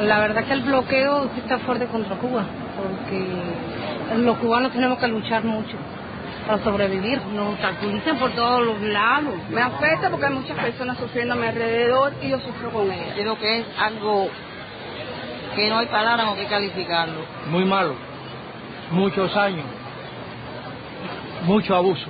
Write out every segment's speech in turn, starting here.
La verdad que el bloqueo sí está fuerte contra Cuba, porque los cubanos tenemos que luchar mucho para sobrevivir. Nos obstaculizan por todos los lados. Me afecta porque hay muchas personas sufriendo a mi alrededor y yo sufro con ellas. Creo que es algo que no hay palabras con que calificarlo. Muy malo, muchos años, mucho abuso.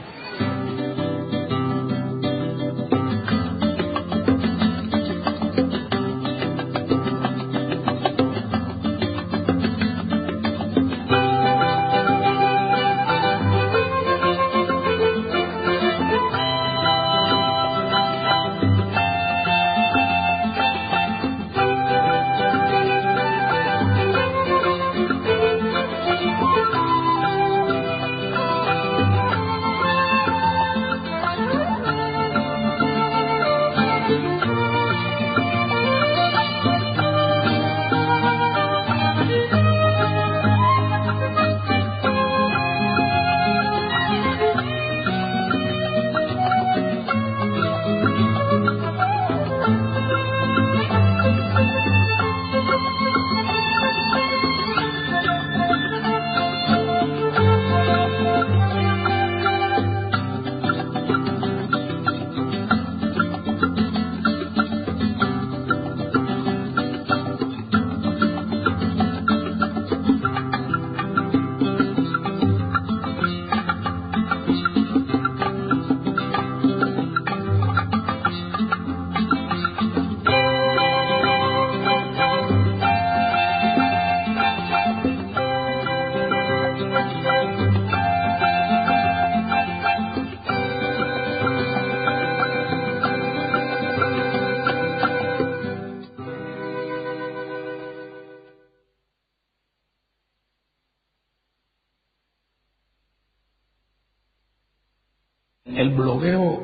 El bloqueo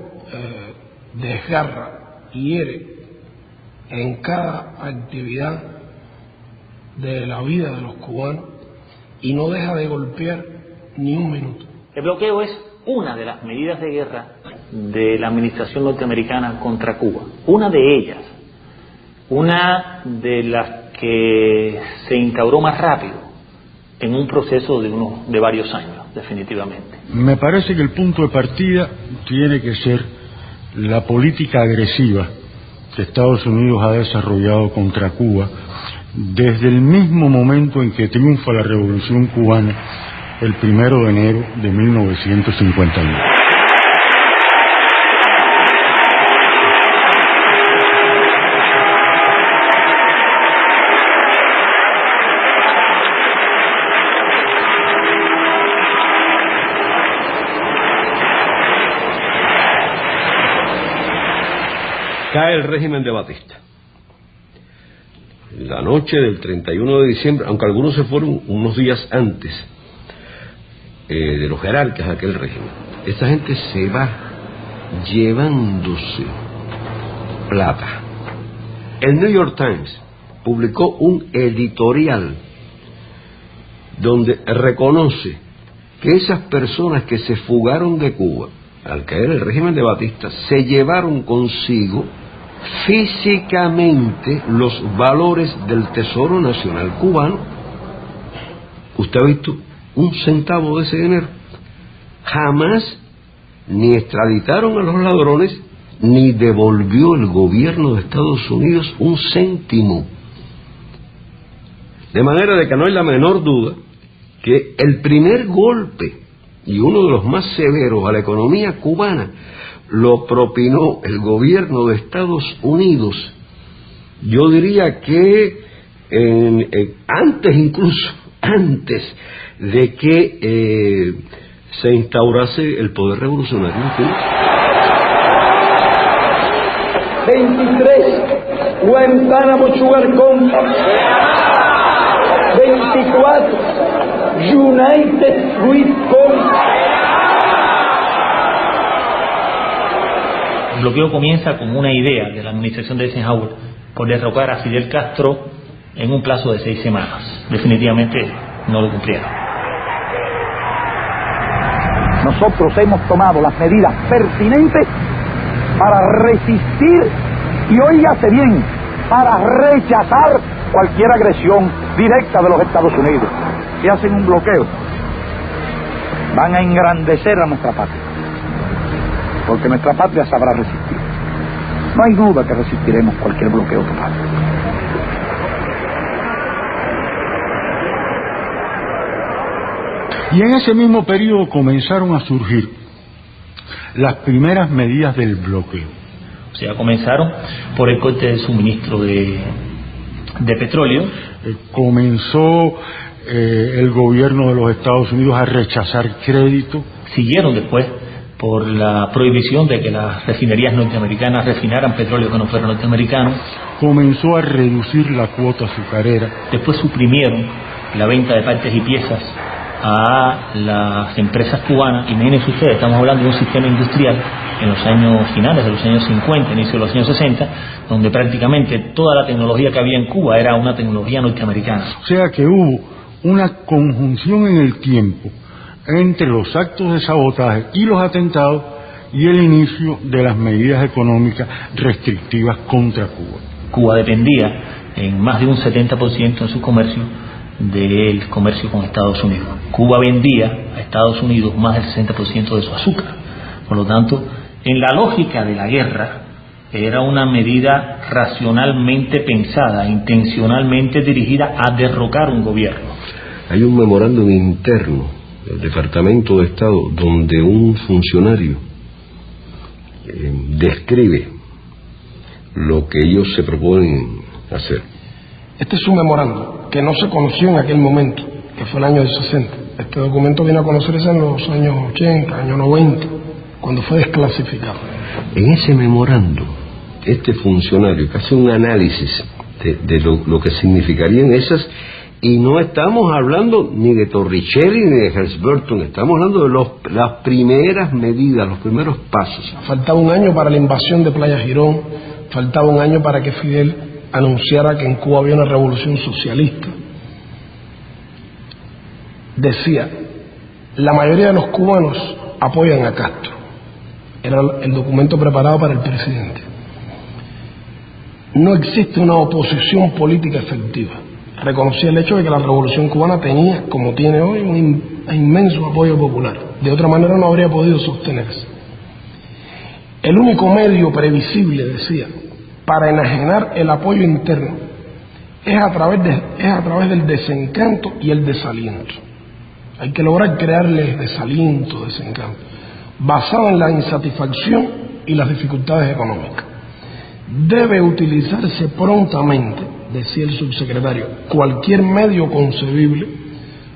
desgarra, hiere en cada actividad de la vida de los cubanos y no deja de golpear ni un minuto. El bloqueo es una de las medidas de guerra de la administración norteamericana contra Cuba. Una de ellas, una de las que se instauró más rápido en un proceso de varios años, definitivamente. Me parece que el punto de partida tiene que ser la política agresiva que Estados Unidos ha desarrollado contra Cuba desde el mismo momento en que triunfa la Revolución Cubana el 1 de enero de 1951. Cae el régimen de Batista. La noche del 31 de diciembre, aunque algunos se fueron unos días antes de los jerarcas de aquel régimen, esta gente se va llevándose plata. El New York Times publicó un editorial donde reconoce que esas personas que se fugaron de Cuba al caer el régimen de Batista se llevaron consigo físicamente los valores del Tesoro Nacional cubano. ¿Usted ha visto un centavo de ese dinero? Jamás ni extraditaron a los ladrones ni devolvió el gobierno de Estados Unidos un céntimo. De manera de que no hay la menor duda que el primer golpe y uno de los más severos a la economía cubana lo propinó el gobierno de Estados Unidos. Yo diría que antes de que se instaurase el poder revolucionario en Cuba. 23 Guantánamo Sugar Company, 24 United Fruit Company. El bloqueo comienza con una idea de la administración de Eisenhower por derrocar a Fidel Castro en un plazo de 6 semanas. Definitivamente no lo cumplieron. Nosotros hemos tomado las medidas pertinentes para resistir y, óigase bien, para rechazar cualquier agresión directa de los Estados Unidos. Si hacen un bloqueo, van a engrandecer a nuestra patria, porque nuestra patria sabrá resistir. No hay duda que resistiremos cualquier bloqueo que pase. Y en ese mismo periodo comenzaron a surgir las primeras medidas del bloqueo. O sea, comenzaron por el corte de suministro de petróleo. Comenzó el gobierno de los Estados Unidos a rechazar crédito. Siguieron después por la prohibición de que las refinerías norteamericanas refinaran petróleo que no fuera norteamericano. Comenzó a reducir la cuota azucarera. Después suprimieron la venta de partes y piezas a las empresas cubanas. Imagínense ustedes, estamos hablando de un sistema industrial en los años finales de los años 50, inicio de los años 60, donde prácticamente toda la tecnología que había en Cuba era una tecnología norteamericana. O sea que hubo una conjunción en el tiempo entre los actos de sabotaje y los atentados y el inicio de las medidas económicas restrictivas contra Cuba. Cuba dependía en más de un 70% en su comercio del comercio con Estados Unidos. Cuba vendía a Estados Unidos más del 60% de su azúcar. Por lo tanto, en la lógica de la guerra, era una medida racionalmente pensada, intencionalmente dirigida a derrocar un gobierno. Hay un memorándum interno del Departamento de Estado donde un funcionario describe lo que ellos se proponen hacer. Este es un memorándum que no se conoció en aquel momento, que fue el año del 60. Este documento vino a conocerse en los años 80, años 90, cuando fue desclasificado. En ese memorándum, este funcionario que hace un análisis de lo que significarían esas, y no estamos hablando ni de Torricelli ni de Helms-Burton, estamos hablando de las primeras medidas, los primeros pasos. Faltaba un año para la invasión de Playa Girón, faltaba un año para que Fidel anunciara que en Cuba había una revolución socialista. Decía, la mayoría de los cubanos apoyan a Castro. Era el documento preparado para el presidente. No existe una oposición política efectiva. Reconocía el hecho de que la revolución cubana tenía, como tiene hoy, un inmenso apoyo popular. De otra manera no habría podido sostenerse. El único medio previsible, decía, para enajenar el apoyo interno es a través del desencanto y el desaliento. Hay que lograr crearles desaliento, desencanto, basado en la insatisfacción y las dificultades económicas. Debe utilizarse prontamente, decía el subsecretario, cualquier medio concebible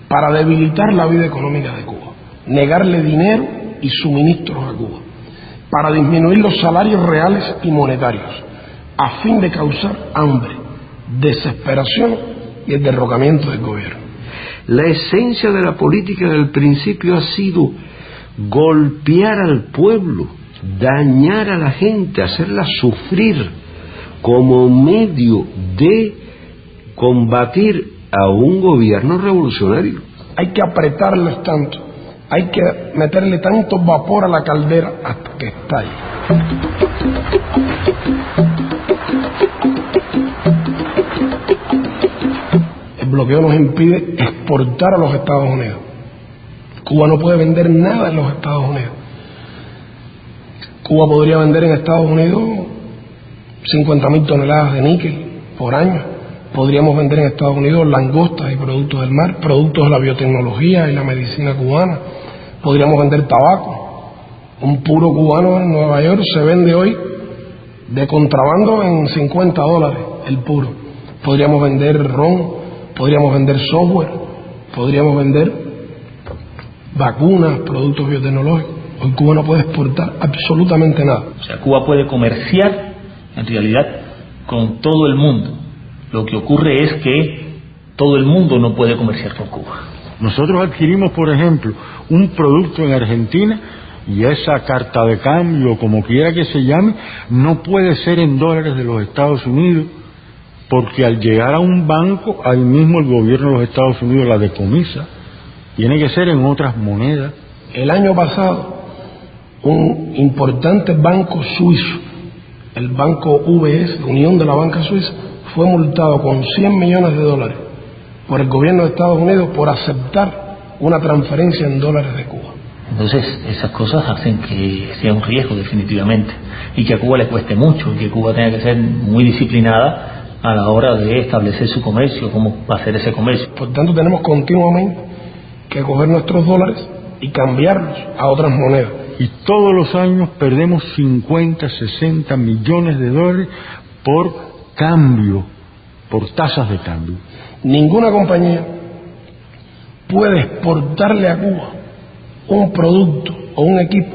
para debilitar la vida económica de Cuba, negarle dinero y suministros a Cuba, para disminuir los salarios reales y monetarios, a fin de causar hambre, desesperación y el derrocamiento del gobierno. La esencia de la política del principio ha sido golpear al pueblo, dañar a la gente, hacerla sufrir como medio de combatir a un gobierno revolucionario. Hay que apretarles tanto, hay que meterle tanto vapor a la caldera hasta que estalle. El bloqueo nos impide exportar a los Estados Unidos. Cuba no puede vender nada en los Estados Unidos. Cuba podría vender en Estados Unidos 50.000 toneladas de níquel por año. Podríamos vender en Estados Unidos langostas y productos del mar, productos de la biotecnología y la medicina cubana. Podríamos vender tabaco. Un puro cubano en Nueva York se vende hoy de contrabando en $50 el puro. Podríamos vender ron, podríamos vender software, podríamos vender vacunas, productos biotecnológicos. Hoy Cuba no puede exportar absolutamente nada. O sea, Cuba puede comerciar en realidad con todo el mundo. Lo que ocurre es que todo el mundo no puede comerciar con Cuba. Nosotros adquirimos, por ejemplo, un producto en Argentina y esa carta de cambio, como quiera que se llame, no puede ser en dólares de los Estados Unidos, porque al llegar a un banco, ahí mismo el gobierno de los Estados Unidos la decomisa. Tiene que ser en otras monedas. El año pasado, un importante banco suizo, el banco UBS, Unión de la Banca Suiza, fue multado con $100 millones por el gobierno de Estados Unidos por aceptar una transferencia en dólares de Cuba. Entonces esas cosas hacen que sea un riesgo definitivamente, y que a Cuba le cueste mucho, y que Cuba tenga que ser muy disciplinada a la hora de establecer su comercio, cómo va a ser ese comercio. Por tanto, tenemos continuamente que coger nuestros dólares y cambiarlos a otras monedas. Y todos los años perdemos 50, 60 millones de dólares por cambio, por tasas de cambio. Ninguna compañía puede exportarle a Cuba un producto o un equipo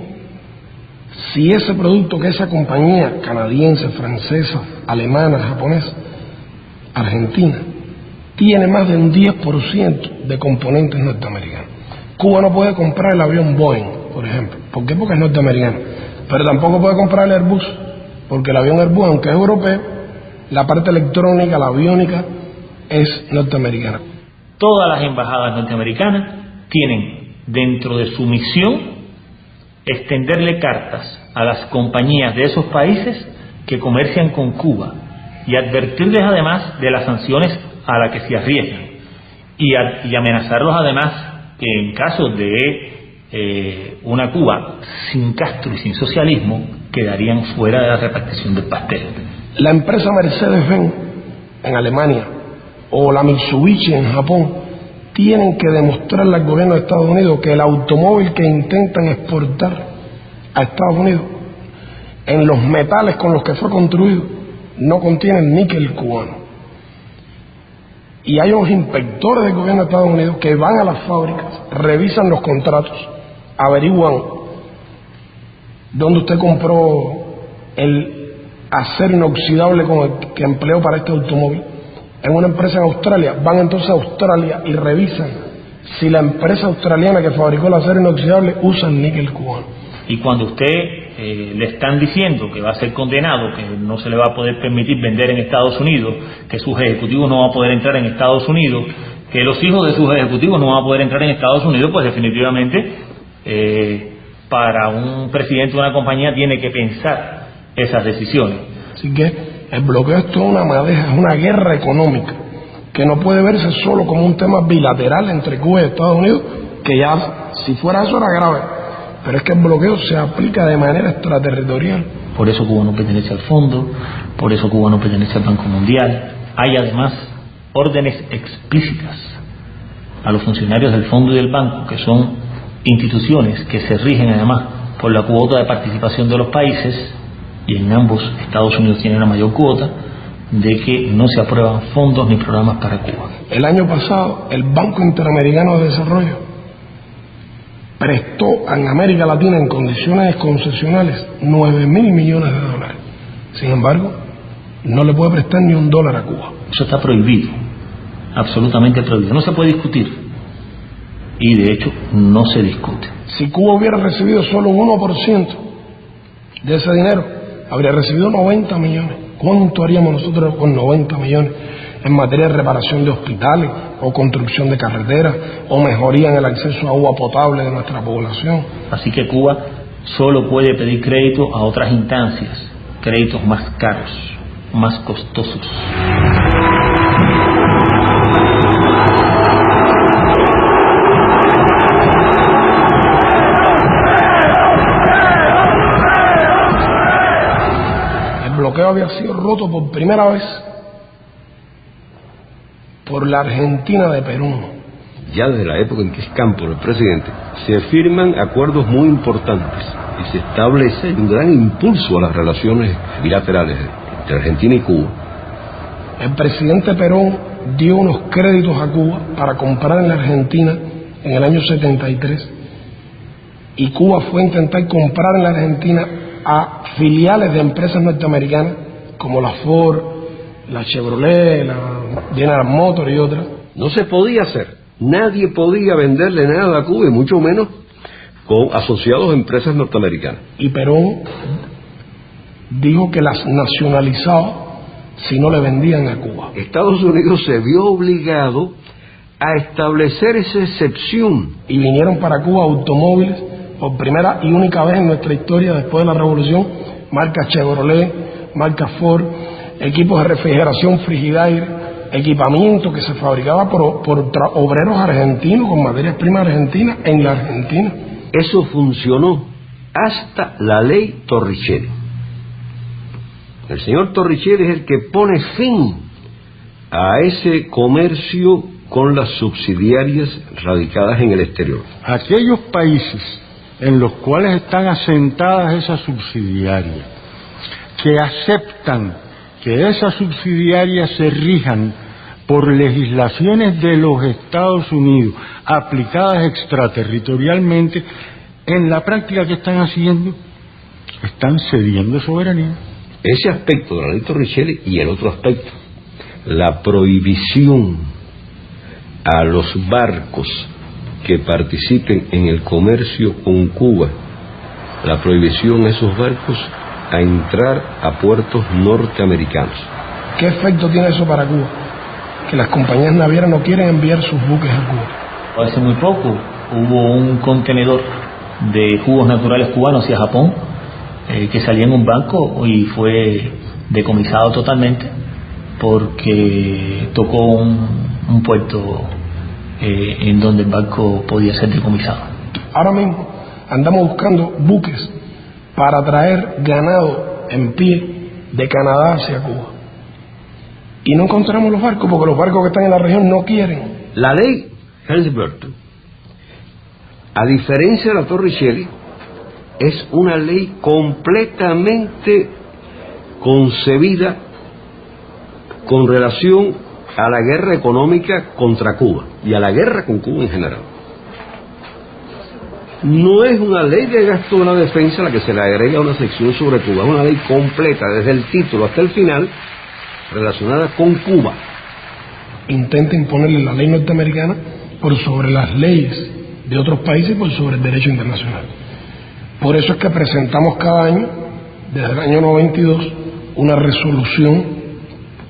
si ese producto que esa compañía canadiense, francesa, alemana, japonesa, argentina, tiene más de un 10% de componentes norteamericanos. Cuba no puede comprar el avión Boeing, por ejemplo. ¿Por qué? Porque es norteamericano. Pero tampoco puede comprar el Airbus, porque el avión Airbus, aunque es europeo, la parte electrónica, la aviónica, es norteamericana. Todas las embajadas norteamericanas tienen dentro de su misión extenderle cartas a las compañías de esos países que comercian con Cuba y advertirles además de las sanciones a las que se arriesgan y amenazarlos además que en caso de una Cuba sin Castro y sin socialismo quedarían fuera de la repartición del pastel. La empresa Mercedes-Benz en Alemania o la Mitsubishi en Japón tienen que demostrarle al gobierno de Estados Unidos que el automóvil que intentan exportar a Estados Unidos en los metales con los que fue construido no contienen níquel cubano. Y hay unos inspectores del gobierno de Estados Unidos que van a las fábricas, revisan los contratos, averiguan dónde usted compró el acero inoxidable con el que empleó para este automóvil. En una empresa en Australia, van entonces a Australia y revisan si la empresa australiana que fabricó el acero inoxidable usa el níquel cubano. Y cuando usted le están diciendo que va a ser condenado, que no se le va a poder permitir vender en Estados Unidos, que sus ejecutivos no van a poder entrar en Estados Unidos, que los hijos de sus ejecutivos no van a poder entrar en Estados Unidos, pues definitivamente para un presidente de una compañía tiene que pensar esas decisiones. Así que el bloqueo es toda una madeja, es una guerra económica que no puede verse solo como un tema bilateral entre Cuba y Estados Unidos, que ya si fuera eso era grave, pero es que el bloqueo se aplica de manera extraterritorial. Por eso Cuba no pertenece al fondo, por eso Cuba no pertenece al Banco Mundial. Hay además órdenes explícitas a los funcionarios del fondo y del banco, que son instituciones que se rigen además por la cuota de participación de los países, y en ambos Estados Unidos tiene la mayor cuota, de que no se aprueban fondos ni programas para Cuba. El año pasado el Banco Interamericano de Desarrollo prestó en América Latina en condiciones concesionales $9.000 millones. Sin embargo, no le puede prestar ni $1 a Cuba. Eso está prohibido, absolutamente prohibido, no se puede discutir y de hecho no se discute. Si Cuba hubiera recibido solo un 1% de ese dinero, habría recibido 90 millones. ¿Cuánto haríamos nosotros con 90 millones en materia de reparación de hospitales o construcción de carreteras o mejoría en el acceso a agua potable de nuestra población? Así que Cuba solo puede pedir crédito a otras instancias, créditos más caros, más costosos. El bloqueo había sido roto por primera vez por la Argentina de Perón. Ya desde la época en que es Cámpora el presidente, se firman acuerdos muy importantes y se establece un gran impulso a las relaciones bilaterales entre Argentina y Cuba. El presidente Perón dio unos créditos a Cuba para comprar en la Argentina en el año 73, y Cuba fue a intentar comprar en la Argentina a filiales de empresas norteamericanas como la Ford, la Chevrolet, la General Motors y otras. No se podía hacer. Nadie podía venderle nada a Cuba, y mucho menos con asociados a empresas norteamericanas. Y Perón dijo que las nacionalizaba si no le vendían a Cuba. Estados Unidos se vio obligado a establecer esa excepción. Y vinieron para Cuba automóviles por primera y única vez en nuestra historia después de la Revolución, marca Chevrolet, marca Ford, equipos de refrigeración Frigidaire, equipamiento que se fabricaba por obreros argentinos con materias primas argentinas en la Argentina. Eso funcionó hasta la ley Torricelli. El señor Torricelli es el que pone fin a ese comercio con las subsidiarias radicadas en el exterior. Aquellos países en los cuales están asentadas esas subsidiarias, que aceptan que esas subsidiarias se rijan por legislaciones de los Estados Unidos aplicadas extraterritorialmente, en la práctica que están haciendo, están cediendo soberanía. Ese aspecto de la ley Torricelli y el otro aspecto, la prohibición a los barcos que participen en el comercio con Cuba, la prohibición a esos barcos a entrar a puertos norteamericanos. ¿Qué efecto tiene eso para Cuba? Que las compañías navieras no quieren enviar sus buques a Cuba. Hace muy poco hubo un contenedor de jugos naturales cubanos hacia Japón que salía en un barco y fue decomisado totalmente porque tocó un puerto en donde el barco podía ser decomisado. Ahora mismo andamos buscando buques para traer ganado en pie de Canadá hacia Cuba y no encontramos los barcos porque los barcos que están en la región no quieren. La ley Helms-Burton, a diferencia de la Torricelli, es una ley completamente concebida con relación a la guerra económica contra Cuba y a la guerra con Cuba en general. No es una ley de gasto de la defensa a la que se le agrega una sección sobre Cuba, es una ley completa, desde el título hasta el final, relacionada con Cuba. Intenta imponerle la ley norteamericana por sobre las leyes de otros países y por sobre el derecho internacional. Por eso es que presentamos cada año, desde el año 92, una resolución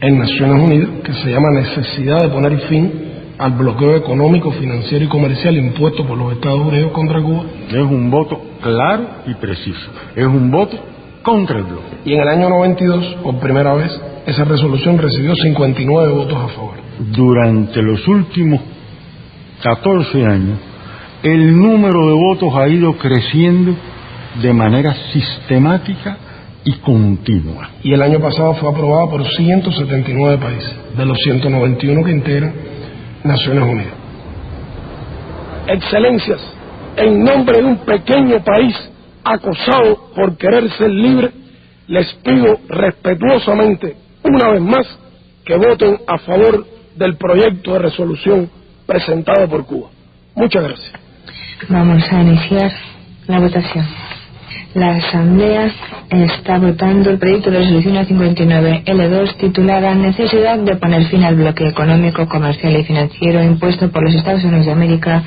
en Naciones Unidas que se llama Necesidad de poner fin al bloqueo económico, financiero y comercial impuesto por los Estados Unidos contra Cuba. Es un voto claro y preciso, es un voto contra el bloqueo. Y en el año 92, por primera vez, esa resolución recibió 59 votos a favor. Durante los últimos 14 años, el número de votos ha ido creciendo de manera sistemática y continua. Y el año pasado fue aprobada por 179 países, de los 191 que integran Naciones Unidas. Excelencias, en nombre de un pequeño país acosado por querer ser libre, les pido respetuosamente, una vez más, que voten a favor del proyecto de resolución presentado por Cuba. Muchas gracias. Vamos a iniciar la votación. La Asamblea está votando el proyecto de resolución A59L2 titulada Necesidad de poner fin al bloqueo económico, comercial y financiero impuesto por los Estados Unidos de América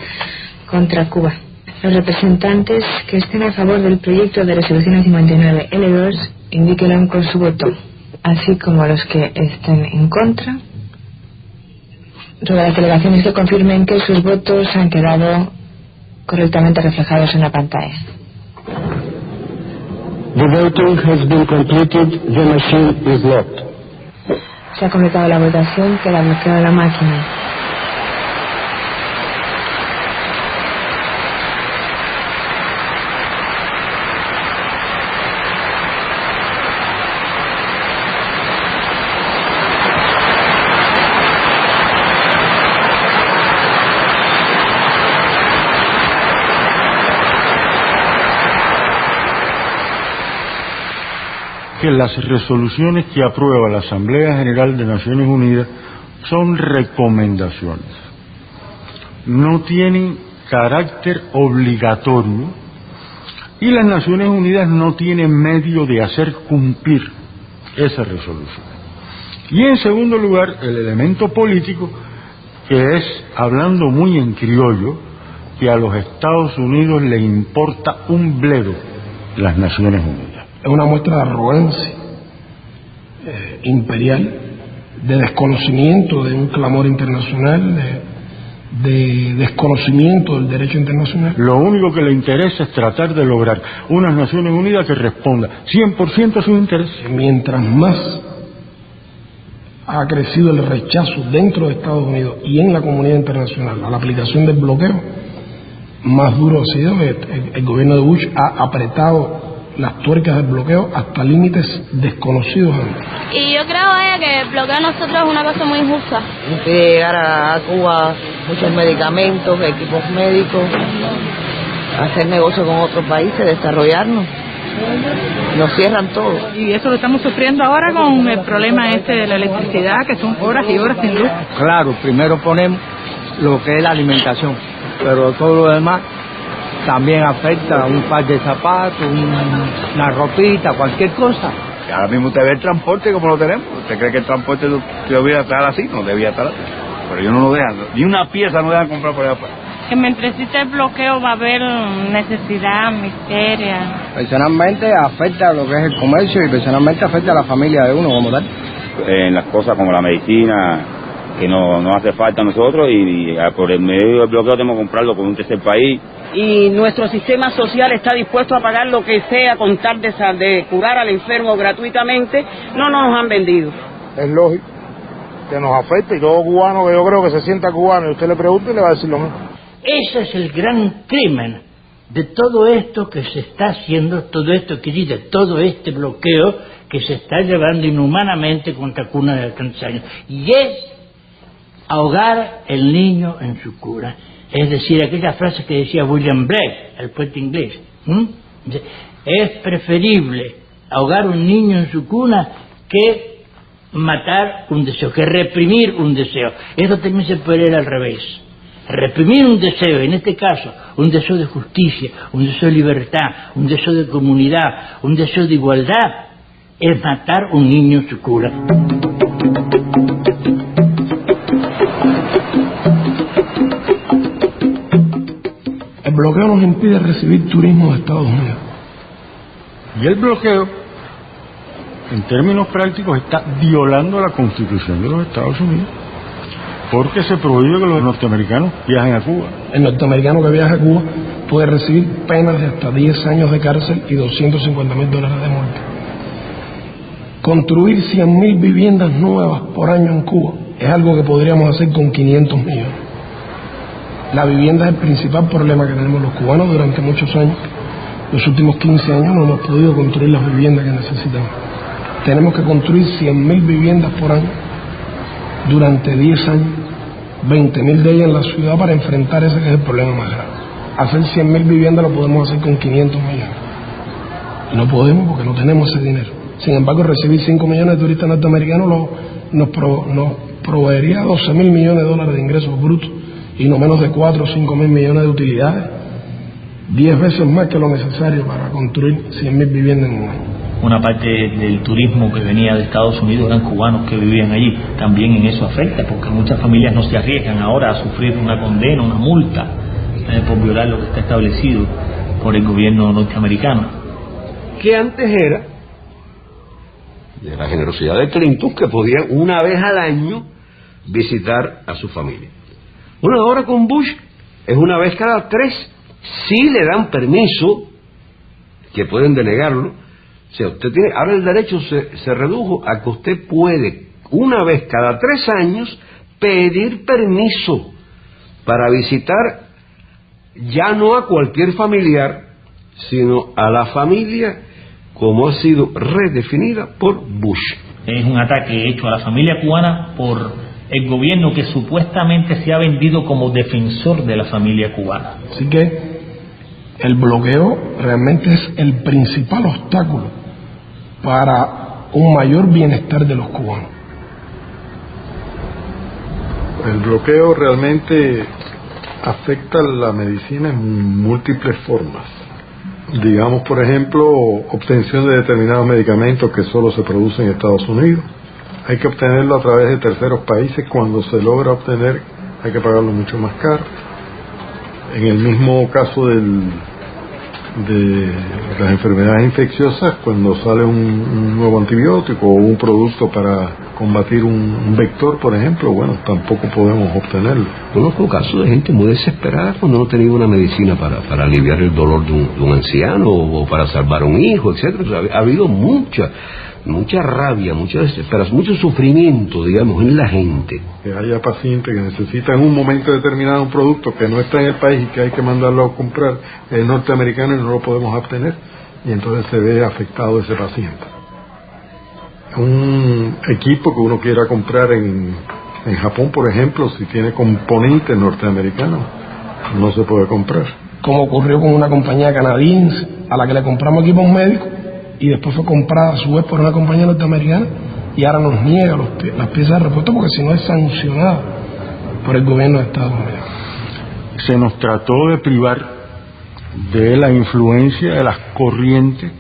contra Cuba. Los representantes que estén a favor del proyecto de resolución A59L2 indíquenlo con su voto, así como los que estén en contra. Ruego a las delegaciones que confirmen que sus votos han quedado correctamente reflejados en la pantalla. The voting has been completed. The machine is locked. Se ha completado la votación, queda bloqueada la máquina. Que las resoluciones que aprueba la Asamblea General de Naciones Unidas son recomendaciones, no tienen carácter obligatorio y las Naciones Unidas no tienen medio de hacer cumplir esa resolución. Y en segundo lugar, el elemento político, que es, hablando muy en criollo, que a los Estados Unidos le importa un bledo las Naciones Unidas. Es una muestra de arrogancia imperial, de desconocimiento de un clamor internacional, de desconocimiento del derecho internacional. Lo único que le interesa es tratar de lograr unas Naciones Unidas que responda 100% a sus intereses. Mientras más ha crecido el rechazo dentro de Estados Unidos y en la comunidad internacional a la aplicación del bloqueo, más duro ha sido. El gobierno de Bush ha apretado las tuercas del bloqueo hasta límites desconocidos antes. Y yo creo que el bloqueo a nosotros es una cosa muy injusta. Que llegar a Cuba muchos medicamentos, equipos médicos, hacer negocio con otros países, desarrollarnos. Nos cierran todo. Y eso lo estamos sufriendo ahora con el problema de la electricidad, que son horas y horas sin luz. Claro, primero ponemos lo que es la alimentación, pero todo lo demás también afecta, un par de zapatos, una ropita, cualquier cosa. Ahora mismo usted ve el transporte como lo tenemos. ¿Usted cree que el transporte debía estar así? No debía estar así. Pero ellos no lo dejan, ni una pieza no dejan comprar por allá afuera. Que mientras existe el bloqueo va a haber necesidad, miseria. Personalmente afecta lo que es el comercio y personalmente afecta a la familia de uno como tal. En las cosas como la medicina, que no hace falta a nosotros y por el medio del bloqueo tenemos que comprarlo con un tercer país. Y nuestro sistema social está dispuesto a pagar lo que sea con tal de curar al enfermo gratuitamente. No nos han vendido. Es lógico que nos afecte y todo cubano que yo creo que se sienta cubano y usted le pregunta y le va a decir lo mismo. Ese es el gran crimen de todo esto que se está haciendo, todo esto que dice, todo este bloqueo que se está llevando inhumanamente contra cunas de alcances años. Y es ahogar el niño en su cuna. Es decir, aquella frase que decía William Blake, el poeta inglés. Es preferible ahogar un niño en su cuna que matar un deseo, que reprimir un deseo. Esto también se puede leer al revés. Reprimir un deseo, en este caso, un deseo de justicia, un deseo de libertad, un deseo de comunidad, un deseo de igualdad, es matar un niño en su cuna. El bloqueo nos impide recibir turismo de Estados Unidos. Y el bloqueo, en términos prácticos, está violando la Constitución de los Estados Unidos, porque se prohíbe que los norteamericanos viajen a Cuba. El norteamericano que viaja a Cuba puede recibir penas de hasta 10 años de cárcel y $250,000 de multa. Construir 100,000 viviendas nuevas por año en Cuba es algo que podríamos hacer con 500 millones. La vivienda es el principal problema que tenemos los cubanos durante muchos años. Los últimos 15 años no hemos podido construir las viviendas que necesitamos. Tenemos que construir 100,000 viviendas por año durante 10 años, 20,000 de ellas en la ciudad para enfrentar ese que es el problema más grave. Hacer 100,000 viviendas lo podemos hacer con 500 millones. Y no podemos porque no tenemos ese dinero. Sin embargo, recibir 5 millones de turistas norteamericanos nos proveería $12,000 millones de ingresos brutos y no menos de 4 o 5,000 millones de utilidades, 10 veces más que lo necesario para construir 100,000 viviendas en un año. Una parte del turismo que venía de Estados Unidos eran cubanos que vivían allí. También en eso afecta, porque muchas familias no se arriesgan ahora a sufrir una condena, una multa por violar lo que está establecido por el gobierno norteamericano. Que antes era de la generosidad de Clinton, que podían una vez al año visitar a su familia. Bueno, ahora con Bush es una vez cada 3. Sí le dan permiso, que pueden denegarlo. O sea, usted tiene, ahora el derecho se redujo a que usted puede, una vez cada 3 años, pedir permiso para visitar ya no a cualquier familiar, sino a la familia como ha sido redefinida por Bush. Es un ataque hecho a la familia cubana por el gobierno que supuestamente se ha vendido como defensor de la familia cubana. Así que el bloqueo realmente es el principal obstáculo para un mayor bienestar de los cubanos. El bloqueo realmente afecta la medicina en múltiples formas. Digamos, por ejemplo, obtención de determinados medicamentos que solo se producen en Estados Unidos. Hay que obtenerlo a través de terceros países. Cuando se logra obtener, hay que pagarlo mucho más caro. En el mismo caso de las enfermedades infecciosas, cuando sale un nuevo antibiótico o un producto para combatir un vector, por ejemplo, bueno, tampoco podemos obtenerlo. Conozco casos de gente muy desesperada cuando no tenía una medicina para aliviar el dolor de un anciano o para salvar a un hijo, etcétera. O sea, ha habido mucha mucha rabia, mucha desesperación, mucho sufrimiento, digamos, en la gente. Que haya pacientes que necesitan en un momento determinado un producto que no está en el país y que hay que mandarlo a comprar el norteamericano y no lo podemos obtener, y entonces se ve afectado ese paciente. Un equipo que uno quiera comprar en Japón, por ejemplo, si tiene componentes norteamericanos, no se puede comprar. Como ocurrió con una compañía canadiense a la que le compramos equipos médicos y después fue comprada a su vez por una compañía norteamericana y ahora nos niega las piezas de repuesto porque si no es sancionada por el gobierno de Estados Unidos. Se nos trató de privar de la influencia de las corrientes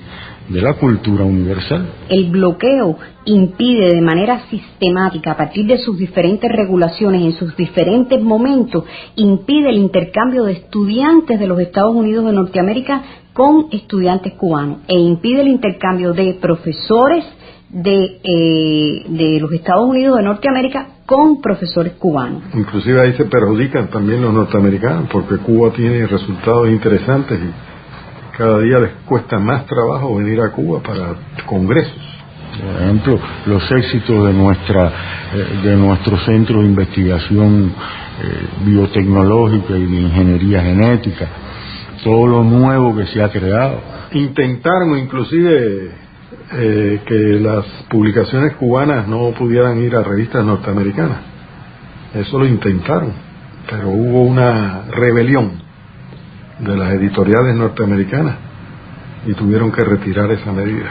de la cultura universal. El bloqueo impide de manera sistemática, a partir de sus diferentes regulaciones, en sus diferentes momentos, impide el intercambio de estudiantes de los Estados Unidos de Norteamérica con estudiantes cubanos, e impide el intercambio de profesores de los Estados Unidos de Norteamérica con profesores cubanos. Inclusive ahí se perjudican también los norteamericanos, porque Cuba tiene resultados interesantes y cada día les cuesta más trabajo venir a Cuba para congresos. Por ejemplo, los éxitos de nuestro centro de investigación biotecnológica y de ingeniería genética, todo lo nuevo que se ha creado. Intentaron inclusive que las publicaciones cubanas no pudieran ir a revistas norteamericanas. Eso lo intentaron, pero hubo una rebelión de las editoriales norteamericanas y tuvieron que retirar esa medida.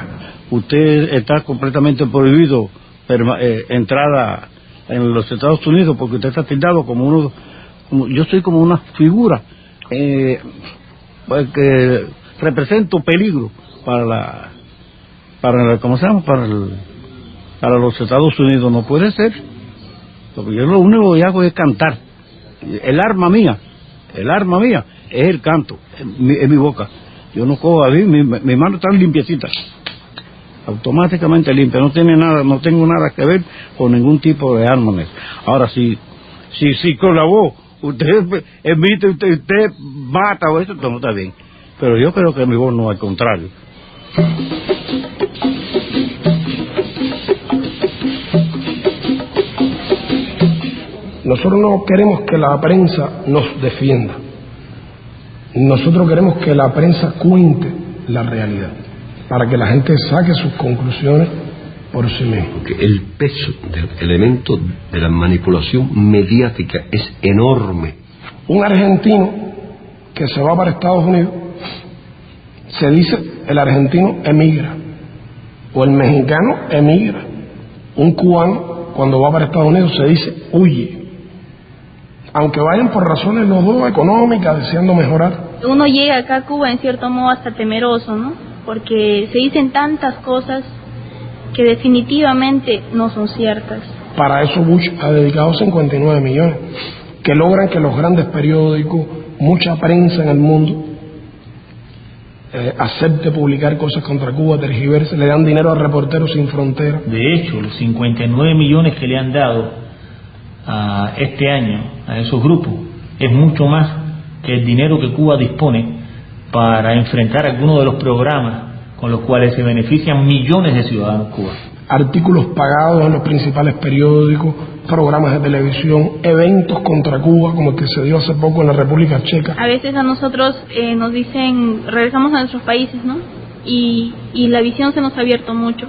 Usted está completamente prohibido entrada en los Estados Unidos porque usted está tildado como yo soy como una figura que represento peligro para ¿cómo se llama? Para los Estados Unidos. No puede ser, porque yo lo único que hago es cantar. El arma mía es el canto en mi boca. Yo no cojo ahí, mi mano está limpiecita, automáticamente limpia, no tengo nada que ver con ningún tipo de arma. Ahora si con la voz usted emite, usted mata o eso, no está bien, pero yo creo que mi voz no, al contrario. Nosotros no queremos que la prensa nos defienda. Nosotros queremos que la prensa cuente la realidad, para que la gente saque sus conclusiones por sí misma. Porque el peso del elemento de la manipulación mediática es enorme. Un argentino que se va para Estados Unidos, se dice el argentino emigra, o el mexicano emigra. Un cubano cuando va para Estados Unidos se dice huye. Aunque vayan por razones los dos económicas, deseando mejorar. Uno llega acá a Cuba en cierto modo hasta temeroso, ¿no? Porque se dicen tantas cosas que definitivamente no son ciertas. Para eso Bush ha dedicado 59 millones, que logran que los grandes periódicos, mucha prensa en el mundo, acepte publicar cosas contra Cuba, tergiverse, le dan dinero a Reporteros Sin Fronteras. De hecho, los 59 millones que le han dado a este año a esos grupos es mucho más que el dinero que Cuba dispone para enfrentar algunos de los programas con los cuales se benefician millones de ciudadanos cubanos. Artículos pagados en los principales periódicos, programas de televisión, eventos contra Cuba como el que se dio hace poco en la República Checa. A veces a nosotros nos dicen, regresamos a nuestros países, ¿no? Y la visión se nos ha abierto mucho.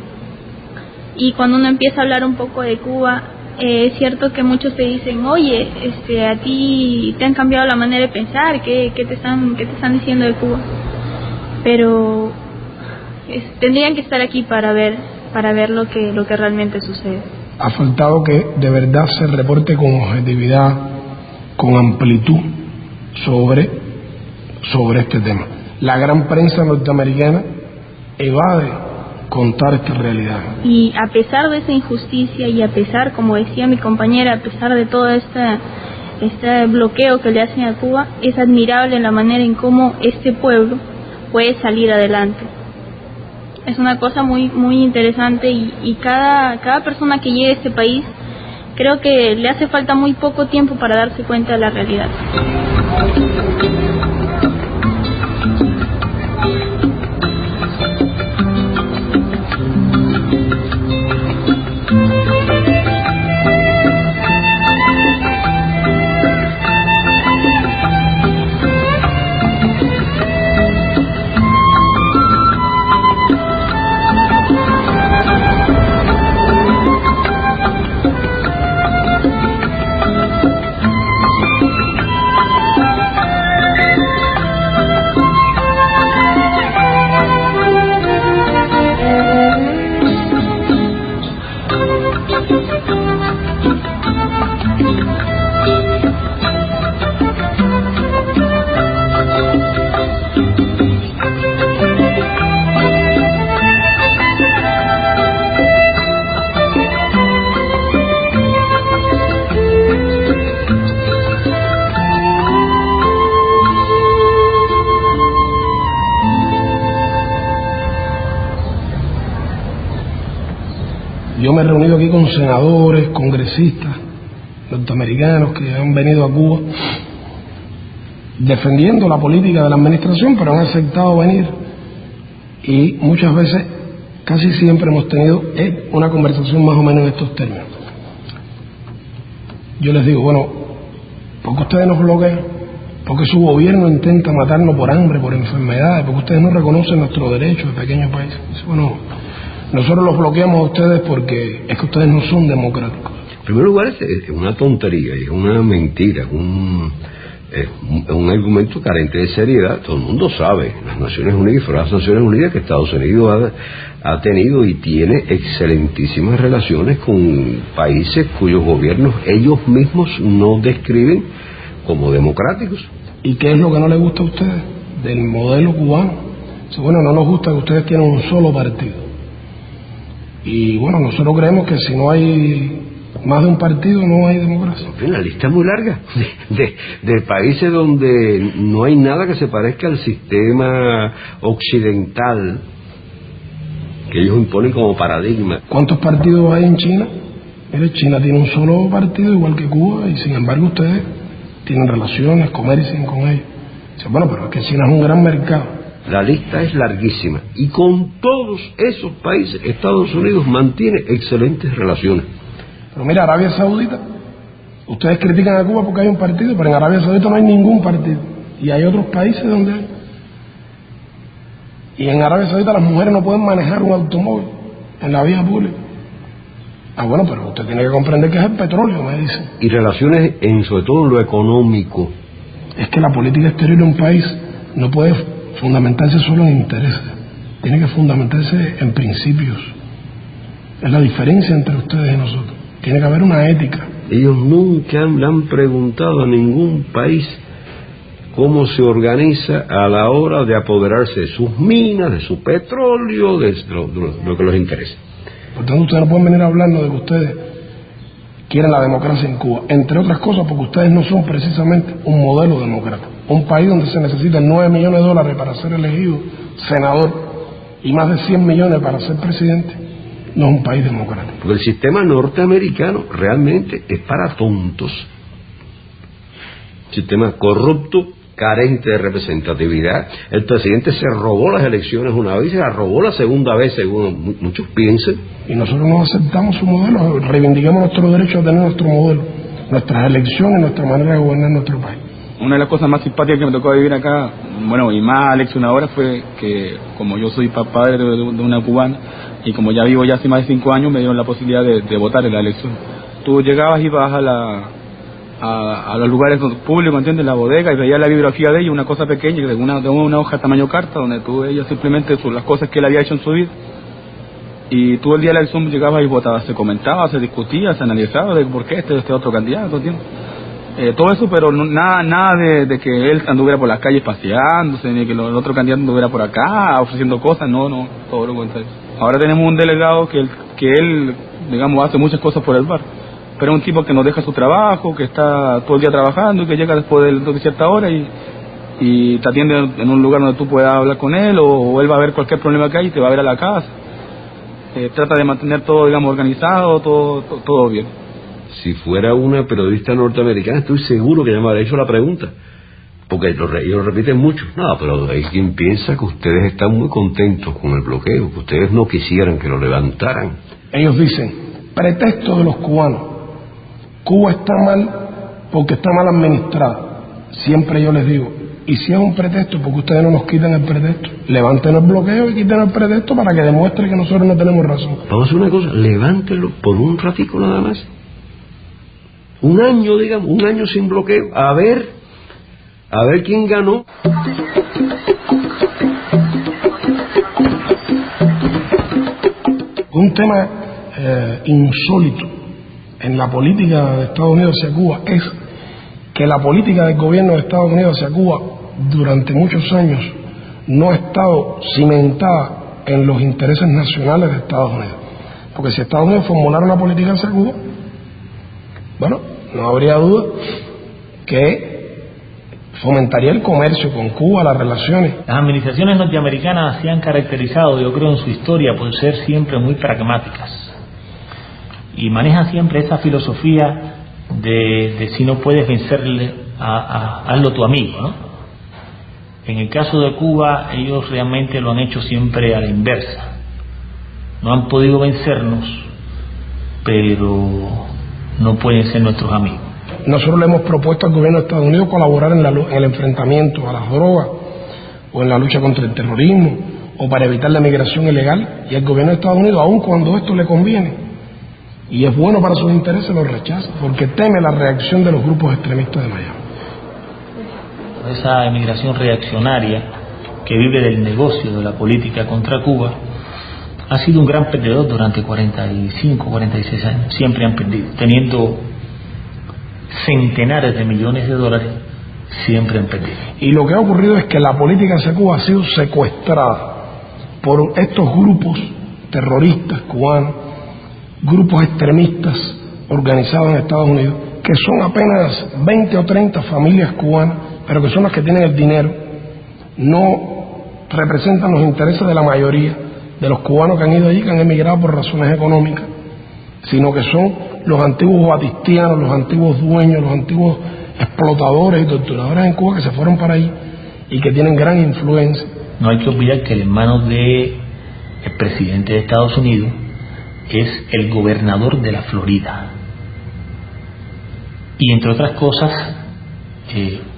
Y cuando uno empieza a hablar un poco de Cuba, es cierto que muchos te dicen, oye, a ti te han cambiado la manera de pensar, ¿qué te están diciendo de Cuba? Pero tendrían que estar aquí para ver lo que realmente sucede. Ha faltado que de verdad se reporte con objetividad, con amplitud sobre este tema. La gran prensa norteamericana evade contar esta realidad. Y a pesar de esa injusticia y a pesar, como decía mi compañera, a pesar de todo este bloqueo que le hacen a Cuba, es admirable la manera en cómo este pueblo puede salir adelante. Es una cosa muy muy interesante y cada persona que llegue a este país, creo que le hace falta muy poco tiempo para darse cuenta de la realidad. me he reunido aquí con senadores, congresistas norteamericanos que han venido a Cuba defendiendo la política de la administración, pero han aceptado venir, y muchas veces, casi siempre hemos tenido una conversación más o menos en estos términos. Yo les digo, bueno, ¿por qué ustedes nos bloquean? Porque su gobierno intenta matarnos por hambre, por enfermedades, porque ustedes no reconocen nuestros derechos de pequeños países. Bueno, nosotros los bloqueamos a ustedes porque es que ustedes no son democráticos. En primer lugar, es una tontería, es una mentira, es un argumento carente de seriedad. Todo el mundo sabe, las Naciones Unidas, fuera de las Naciones Unidas, que Estados Unidos ha tenido y tiene excelentísimas relaciones con países cuyos gobiernos ellos mismos no describen como democráticos. ¿Y qué es lo que no les gusta a ustedes del modelo cubano? Bueno, no nos gusta que ustedes tienen un solo partido. Y bueno, nosotros creemos que si no hay más de un partido no hay democracia. La lista es muy larga de países donde no hay nada que se parezca al sistema occidental que ellos imponen como paradigma. ¿Cuántos partidos hay en China? Mire, China tiene un solo partido igual que Cuba, y sin embargo ustedes tienen relaciones, comercian con ellos. Bueno, pero es que China es un gran mercado. La lista es larguísima, y con todos esos países Estados Unidos mantiene excelentes relaciones. Pero mira, Arabia Saudita, ustedes critican a Cuba porque hay un partido, pero en Arabia Saudita no hay ningún partido, y hay otros países donde hay. Y en Arabia Saudita las mujeres no pueden manejar un automóvil en la vía pública. Bueno, pero usted tiene que comprender que es el petróleo, me dicen. Y relaciones sobre todo en lo económico. Es que la política exterior de un país no puede fundamentarse solo en intereses, tiene que fundamentarse en principios. Es la diferencia entre ustedes y nosotros. Tiene que haber una ética. Ellos nunca le han preguntado a ningún país cómo se organiza a la hora de apoderarse de sus minas, de su petróleo, de lo que les interesa. Por tanto, ustedes no pueden venir hablando de que ustedes quieren la democracia en Cuba, entre otras cosas porque ustedes no son precisamente un modelo democrático. Un país donde se necesitan 9 millones de dólares para ser elegido senador y más de 100 millones para ser presidente, no es un país democrático. Porque el sistema norteamericano realmente es para tontos. Sistema corrupto, carente de representatividad. El presidente se robó las elecciones una vez y se las robó la segunda vez, según muchos piensan. Y nosotros no aceptamos su modelo, reivindicamos nuestro derecho a tener nuestro modelo, nuestras elecciones, nuestra manera de gobernar nuestro país. Una de las cosas más simpáticas que me tocó vivir acá, bueno, y más leccionadora, fue que como yo soy padre de una cubana, y como ya vivo ya hace más de 5 años, me dieron la posibilidad de votar en la elección. Tú llegabas y ibas a los lugares públicos, ¿entiendes? La bodega, y veías la biografía de ella, una cosa pequeña, de una hoja tamaño carta, donde tú veías simplemente las cosas que él había hecho en su vida. Y tú el día de la elección llegabas y votabas, se comentaba, se discutía, se analizaba de por qué este otro candidato, ¿entiendes? Todo eso, pero nada de que él anduviera por las calles paseándose, ni que el otro candidato anduviera por acá ofreciendo cosas, no, todo lo contrario. Ahora tenemos un delegado que él, digamos, hace muchas cosas por el bar, pero es un tipo que nos deja su trabajo, que está todo el día trabajando y que llega después de cierta hora y te atiende en un lugar donde tú puedas hablar con él, o él va a ver cualquier problema que hay y te va a ver a la casa. Trata de mantener todo, digamos, organizado, todo bien. Si fuera una periodista norteamericana, estoy seguro que ya me habría hecho la pregunta, porque ellos lo repiten mucho. No, pero hay quien piensa que ustedes están muy contentos con el bloqueo, que ustedes no quisieran que lo levantaran. Ellos dicen, pretexto de los cubanos, Cuba está mal porque está mal administrada. Siempre yo les digo, y si es un pretexto, porque ustedes no nos quitan el pretexto, levanten el bloqueo y quiten el pretexto para que demuestre que nosotros no tenemos razón. Vamos a hacer una cosa, levántenlo por un ratico nada más. Un año, digamos, un año sin bloqueo, a ver quién ganó. Un tema insólito en la política de Estados Unidos hacia Cuba es que la política del gobierno de Estados Unidos hacia Cuba durante muchos años no ha estado cimentada en los intereses nacionales de Estados Unidos. Porque si Estados Unidos formulara una política hacia Cuba, bueno, no habría duda que fomentaría el comercio con Cuba, las relaciones. Las administraciones norteamericanas se han caracterizado, yo creo, en su historia por ser siempre muy pragmáticas. y manejan siempre esa filosofía de si no puedes vencerle, hazlo tu amigo, ¿no? En el caso de Cuba, ellos realmente lo han hecho siempre a la inversa. No han podido vencernos, pero no pueden ser nuestros amigos. Nosotros le hemos propuesto al gobierno de Estados Unidos colaborar en el enfrentamiento a las drogas o en la lucha contra el terrorismo o para evitar la migración ilegal, y el gobierno de Estados Unidos, aun cuando esto le conviene y es bueno para sus intereses, lo rechaza porque teme la reacción de los grupos extremistas de Miami. Esa emigración reaccionaria que vive del negocio de la política contra Cuba ha sido un gran perdedor durante 45, 46 años. Siempre han perdido, teniendo centenares de millones de dólares, siempre han perdido. Y lo que ha ocurrido es que la política hacia Cuba ha sido secuestrada por estos grupos terroristas cubanos, grupos extremistas organizados en Estados Unidos, que son apenas 20 o 30 familias cubanas, pero que son las que tienen el dinero, no representan los intereses de la mayoría de los cubanos que han ido allí, que han emigrado por razones económicas, sino que son los antiguos batistianos, los antiguos dueños, los antiguos explotadores y torturadores en Cuba que se fueron para ahí y que tienen gran influencia. No hay que olvidar que el hermano del presidente de Estados Unidos es el gobernador de la Florida. Y entre otras cosas,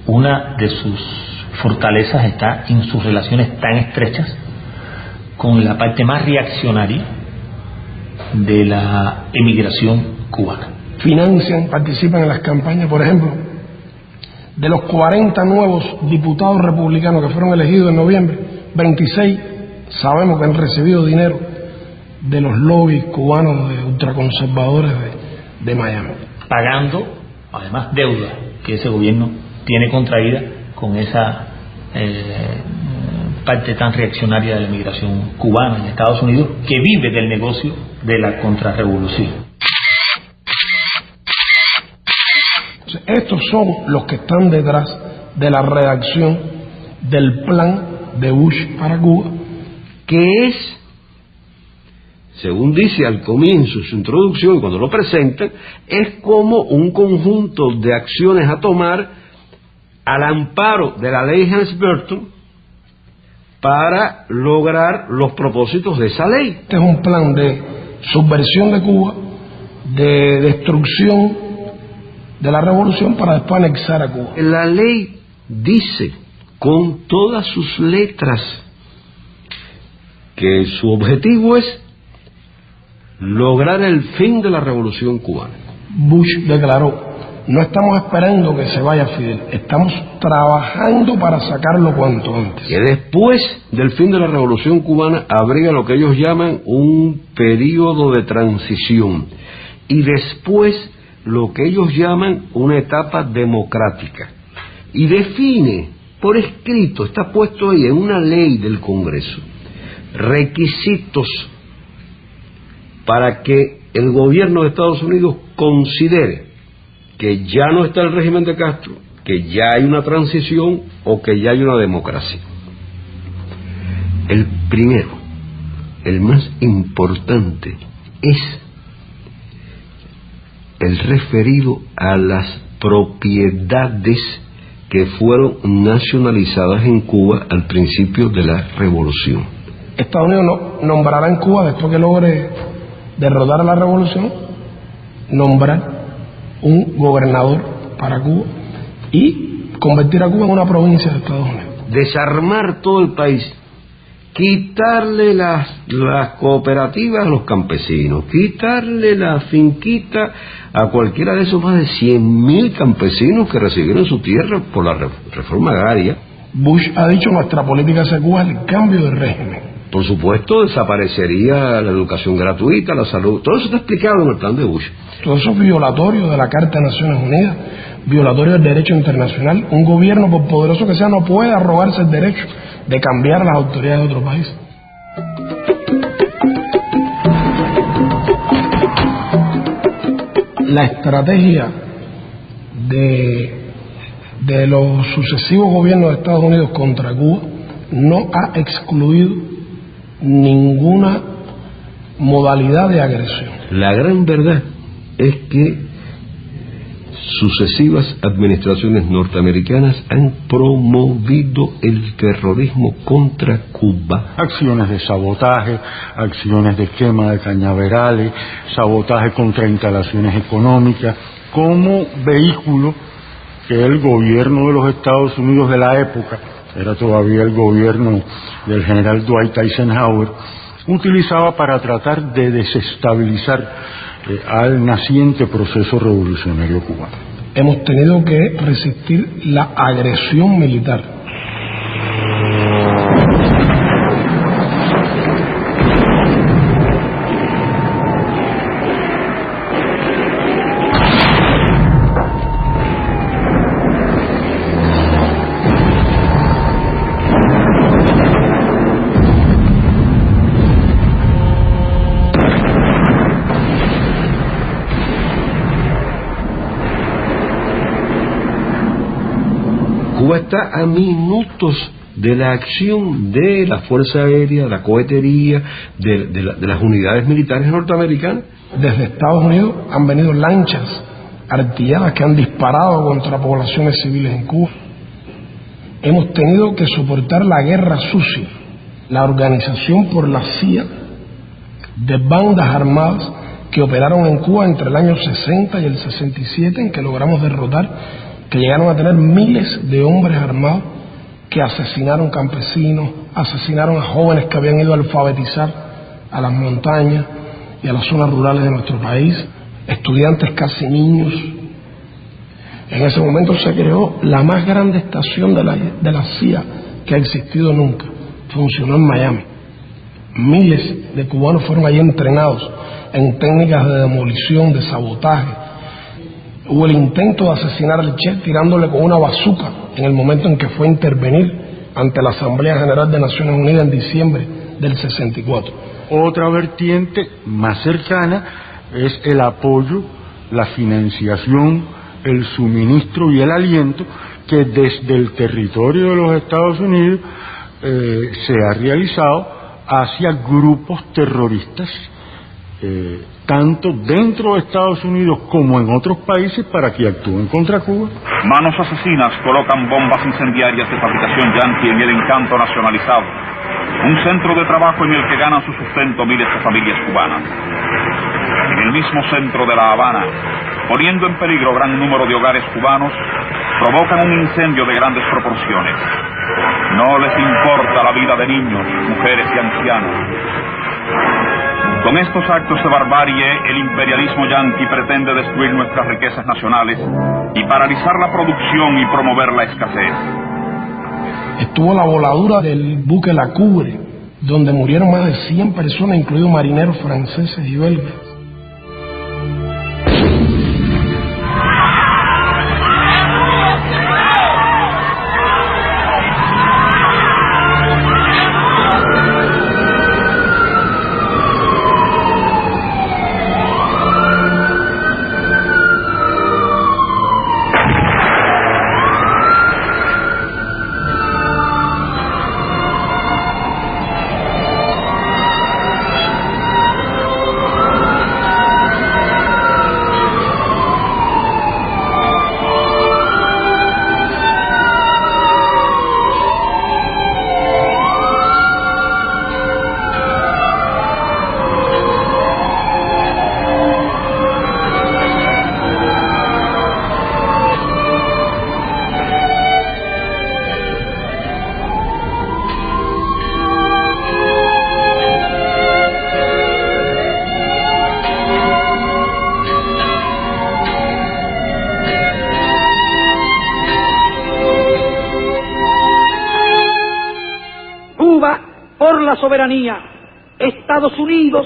una de sus fortalezas está en sus relaciones tan estrechas con la parte más reaccionaria de la emigración cubana. Financian, participan en las campañas, por ejemplo, de los 40 nuevos diputados republicanos que fueron elegidos en noviembre, 26 sabemos que han recibido dinero de los lobbies cubanos de ultraconservadores de Miami. Pagando, además, deuda que ese gobierno tiene contraída con esa parte tan reaccionaria de la migración cubana en Estados Unidos, que vive del negocio de la contrarrevolución. Estos son los que están detrás de la redacción del plan de Bush para Cuba, que es, según dice al comienzo de su introducción, cuando lo presentan, es como un conjunto de acciones a tomar al amparo de la ley Helms-Burton para lograr los propósitos de esa ley. Este es un plan de subversión de Cuba, de destrucción de la revolución para después anexar a Cuba. La ley dice con todas sus letras que su objetivo es lograr el fin de la revolución cubana. Bush declaró: no estamos esperando que se vaya Fidel, estamos trabajando para sacarlo cuanto antes. Que después del fin de la revolución cubana habría lo que ellos llaman un periodo de transición, y después lo que ellos llaman una etapa democrática, y define por escrito, está puesto ahí en una ley del Congreso, requisitos para que el gobierno de Estados Unidos considere que ya no está el régimen de Castro, que ya hay una transición o que ya hay una democracia. El primero, el más importante, es el referido a las propiedades que fueron nacionalizadas en Cuba al principio de la revolución. Estados Unidos nombrará en Cuba, después que logre derrotar a la revolución, nombrar un gobernador para Cuba y convertir a Cuba en una provincia de Estados Unidos. Desarmar todo el país, quitarle las cooperativas a los campesinos, quitarle la finquita a cualquiera de esos más de 100.000 campesinos que recibieron su tierra por la reforma agraria. Bush ha dicho: nuestra política hacia Cuba es el cambio de régimen. Por supuesto, desaparecería la educación gratuita, la salud, todo eso está explicado en el plan de Bush. Todo eso es violatorio de la Carta de Naciones Unidas, violatorio del derecho internacional. Un gobierno, por poderoso que sea, no puede arrogarse el derecho de cambiar las autoridades de otro país. La estrategia de los sucesivos gobiernos de Estados Unidos contra Cuba no ha excluido ninguna modalidad de agresión. La gran verdad es que sucesivas administraciones norteamericanas han promovido el terrorismo contra Cuba. Acciones de sabotaje, acciones de quema de cañaverales, sabotaje contra instalaciones económicas, como vehículo que el gobierno de los Estados Unidos de la época, era todavía el gobierno del general Dwight Eisenhower, utilizaba para tratar de desestabilizar al naciente proceso revolucionario cubano. Hemos tenido que resistir la agresión militar. Cuba está a minutos de la acción de la Fuerza Aérea, la cohetería, de las unidades militares norteamericanas. Desde Estados Unidos han venido lanchas artilladas que han disparado contra poblaciones civiles en Cuba. Hemos tenido que soportar la guerra sucia, la organización por la CIA de bandas armadas que operaron en Cuba entre el año 60 y el 67, en que logramos derrotar, que llegaron a tener miles de hombres armados que asesinaron campesinos, asesinaron a jóvenes que habían ido a alfabetizar a las montañas y a las zonas rurales de nuestro país, estudiantes casi niños. En ese momento se creó la más grande estación de la CIA que ha existido nunca. Funcionó en Miami. Miles de cubanos fueron allí entrenados en técnicas de demolición, de sabotaje. Hubo el intento de asesinar al Che tirándole con una bazuca en el momento en que fue a intervenir ante la Asamblea General de Naciones Unidas en diciembre del 64. Otra vertiente más cercana es el apoyo, la financiación, el suministro y el aliento que desde el territorio de los Estados Unidos se ha realizado hacia grupos terroristas, tanto dentro de Estados Unidos como en otros países, para que actúen contra Cuba. Manos asesinas colocan bombas incendiarias de fabricación yanqui en el Encanto nacionalizado, un centro de trabajo en el que ganan su sustento miles de familias cubanas. En el mismo centro de La Habana, poniendo en peligro gran número de hogares cubanos, provocan un incendio de grandes proporciones. No les importa la vida de niños, mujeres y ancianos. Con estos actos de barbarie, el imperialismo yanqui pretende destruir nuestras riquezas nacionales y paralizar la producción y promover la escasez. Estuvo la voladura del buque La Cubre, donde murieron más de 100 personas, incluidos marineros franceses y belgas. Por la soberanía, Estados Unidos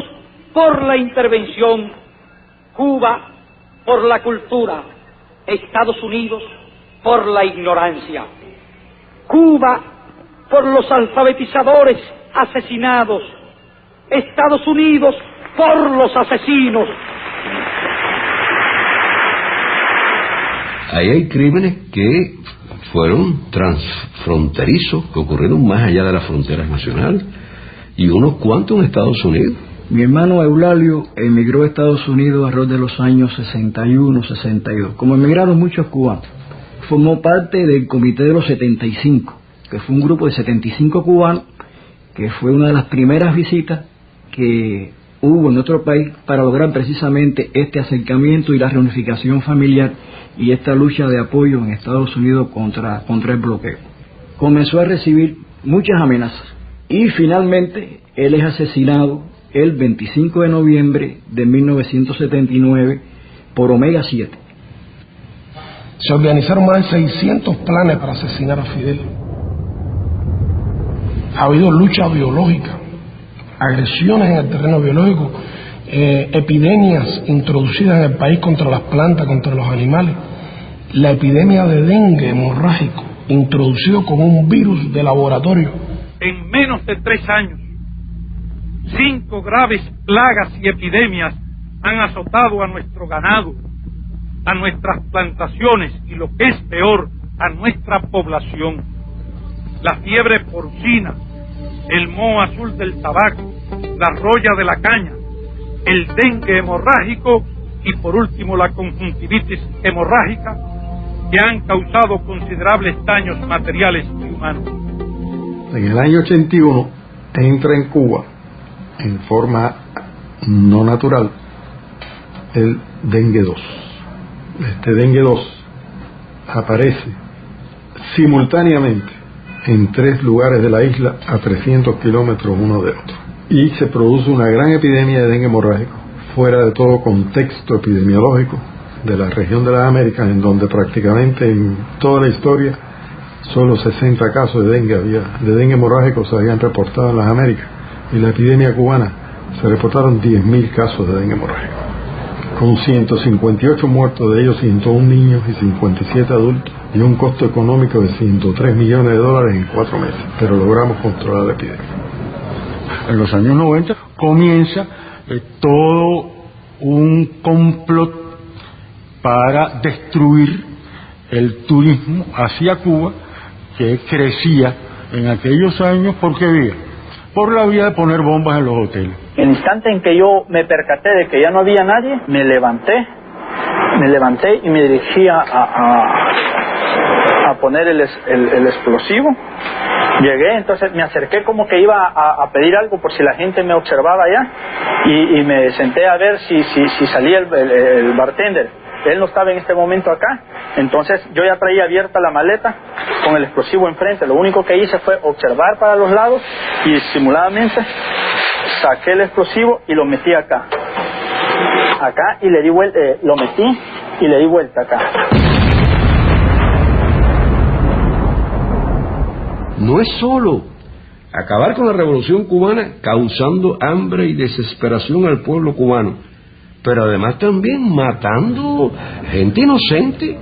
por la intervención, Cuba por la cultura, Estados Unidos por la ignorancia, Cuba por los alfabetizadores asesinados, Estados Unidos por los asesinos. Ahí hay crímenes que fueron transfronterizos, que ocurrieron más allá de las fronteras nacionales, y unos cuantos en Estados Unidos. Mi hermano Eulalio emigró a Estados Unidos alrededor de los años 61, 62. Como emigraron muchos cubanos, formó parte del Comité de los 75, que fue un grupo de 75 cubanos, que fue una de las primeras visitas que hubo en nuestro país para lograr precisamente este acercamiento y la reunificación familiar y esta lucha de apoyo en Estados Unidos contra el bloqueo. Comenzó a recibir muchas amenazas y finalmente él es asesinado el 25 de noviembre de 1979 por Omega 7. Se organizaron más de 600 planes para asesinar a Fidel. Ha habido lucha biológica, agresiones en el terreno biológico, epidemias introducidas en el país contra las plantas, contra los animales. La epidemia de dengue hemorrágico, introducido con un virus de laboratorio. En menos de 3 años, 5 graves plagas y epidemias han azotado a nuestro ganado, a nuestras plantaciones y, lo que es peor, a nuestra población. La fiebre porcina, el moho azul del tabaco, la roya de la caña, el dengue hemorrágico y por último la conjuntivitis hemorrágica, que han causado considerables daños materiales y humanos. En el año 81 entra en Cuba en forma no natural el dengue 2. Este dengue 2 aparece simultáneamente en 3 lugares de la isla a 300 kilómetros uno de otro, y se produce una gran epidemia de dengue hemorrágico fuera de todo contexto epidemiológico de la región de las Américas, en donde prácticamente en toda la historia solo 60 casos de dengue hemorrágico se habían reportado en las Américas, y la epidemia cubana se reportaron 10.000 casos de dengue hemorrágico, con 158 muertos, de ellos 101 niños y 57 adultos, y un costo económico de $103 millones en 4 meses, pero logramos controlar la epidemia. En los años 90 comienza todo un complot para destruir el turismo hacia Cuba, que crecía en aquellos años. ¿Por qué vía? Por la vía de poner bombas en los hoteles. En el instante en que yo me percaté de que ya no había nadie, me levanté y me dirigí a poner el explosivo. Llegué, entonces me acerqué como que iba a pedir algo por si la gente me observaba allá, y me senté a ver si salía el bartender. Él no estaba en este momento acá, entonces yo ya traía abierta la maleta con el explosivo enfrente. Lo único que hice fue observar para los lados y disimuladamente saqué el explosivo y lo metí acá y le di vuelta, lo metí y le di vuelta acá. No es solo acabar con la revolución cubana causando hambre y desesperación al pueblo cubano, pero además también matando gente inocente.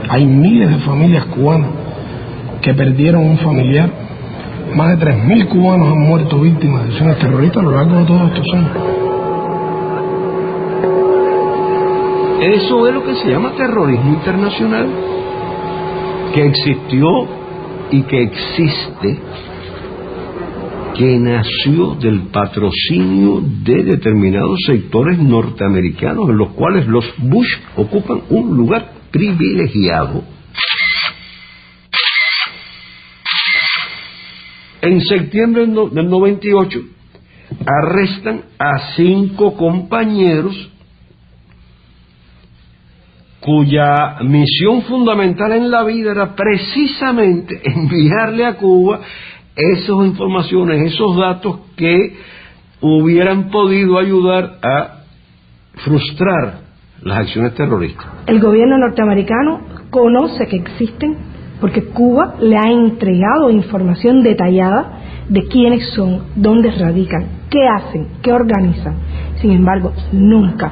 Hay miles de familias cubanas que perdieron un familiar. Más de 3.000 cubanos han muerto víctimas de acciones terroristas a lo largo de todos estos años. Eso es lo que se llama terrorismo internacional, que existió y que existe, que nació del patrocinio de determinados sectores norteamericanos, en los cuales los Bush ocupan un lugar privilegiado. En septiembre del 98 arrestan a 5 compañeros cuya misión fundamental en la vida era precisamente enviarle a Cuba esas informaciones, esos datos que hubieran podido ayudar a frustrar las acciones terroristas. El gobierno norteamericano conoce que existen porque Cuba le ha entregado información detallada de quiénes son, dónde radican, qué hacen, qué organizan. Sin embargo, nunca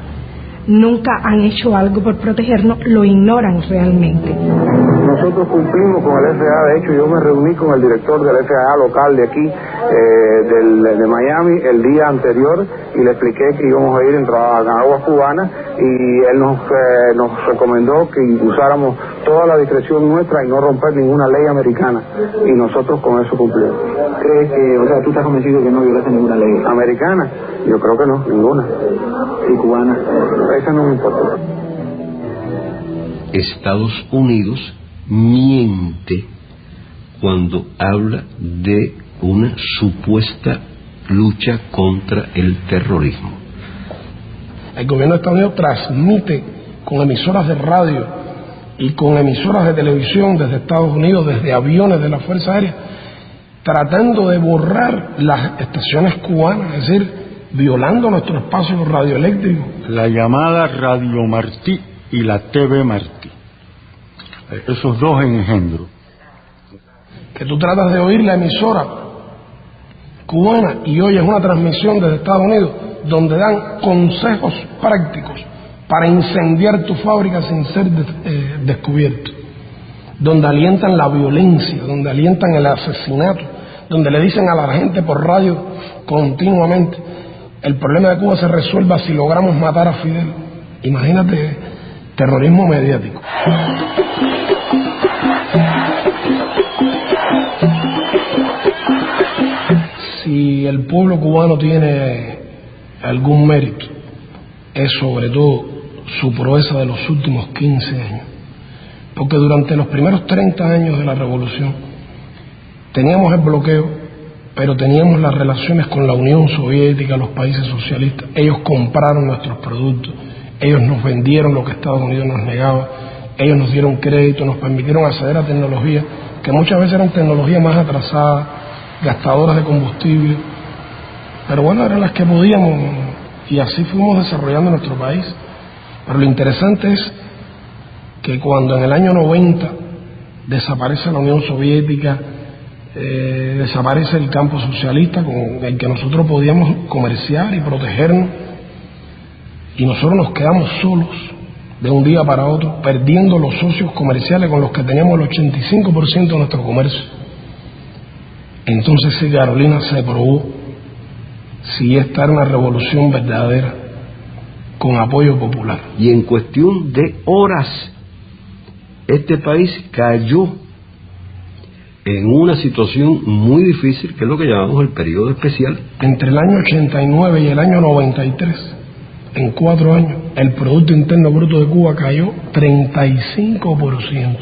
han hecho algo por protegernos, lo ignoran realmente. Nosotros cumplimos con el FAA. De hecho, yo me reuní con el director del FAA local de aquí, de Miami, el día anterior, y le expliqué que íbamos a ir en aguas cubanas y él nos recomendó que usáramos toda la discreción nuestra y no romper ninguna ley americana, y nosotros con eso cumplimos. ¿Crees que, o sea, tú estás convencido que no violaste ninguna ley americana? Yo creo que no, ninguna. ¿Y cubana? Esa no me importa. Estados Unidos miente cuando habla de una supuesta lucha contra el terrorismo. El gobierno de Estados Unidos transmite con emisoras de radio y con emisoras de televisión desde Estados Unidos, desde aviones de la Fuerza Aérea, tratando de borrar las estaciones cubanas, es decir, violando nuestro espacio radioeléctrico. La llamada Radio Martí y la TV Martí, esos dos engendros. Que tú tratas de oír la emisora cubana y oyes una transmisión desde Estados Unidos donde dan consejos prácticos para incendiar tu fábrica sin ser descubierto, donde alientan la violencia, donde alientan el asesinato, donde le dicen a la gente por radio continuamente: el problema de Cuba se resuelva si logramos matar a Fidel. Imagínate, terrorismo mediático. Si el pueblo cubano tiene algún mérito, es sobre todo su proeza de los últimos 15 años. Porque durante los primeros 30 años de la revolución teníamos el bloqueo, pero teníamos las relaciones con la Unión Soviética, los países socialistas. Ellos compraron nuestros productos, ellos nos vendieron lo que Estados Unidos nos negaba, ellos nos dieron crédito, nos permitieron acceder a tecnologías que muchas veces eran tecnologías más atrasadas, gastadoras de combustible, pero bueno, eran las que podíamos, y así fuimos desarrollando nuestro país. Pero lo interesante es que cuando en el año 90 desaparece la Unión Soviética, desaparece el campo socialista con el que nosotros podíamos comerciar y protegernos, y nosotros nos quedamos solos de un día para otro, perdiendo los socios comerciales con los que teníamos el 85% de nuestro comercio. Entonces sí, Carolina, se probó si esta era una revolución verdadera con apoyo popular. Y en cuestión de horas, este país cayó en una situación muy difícil, que es lo que llamamos el periodo especial. Entre el año 89 y el año 93, en 4 años, el Producto Interno Bruto de Cuba cayó 35%.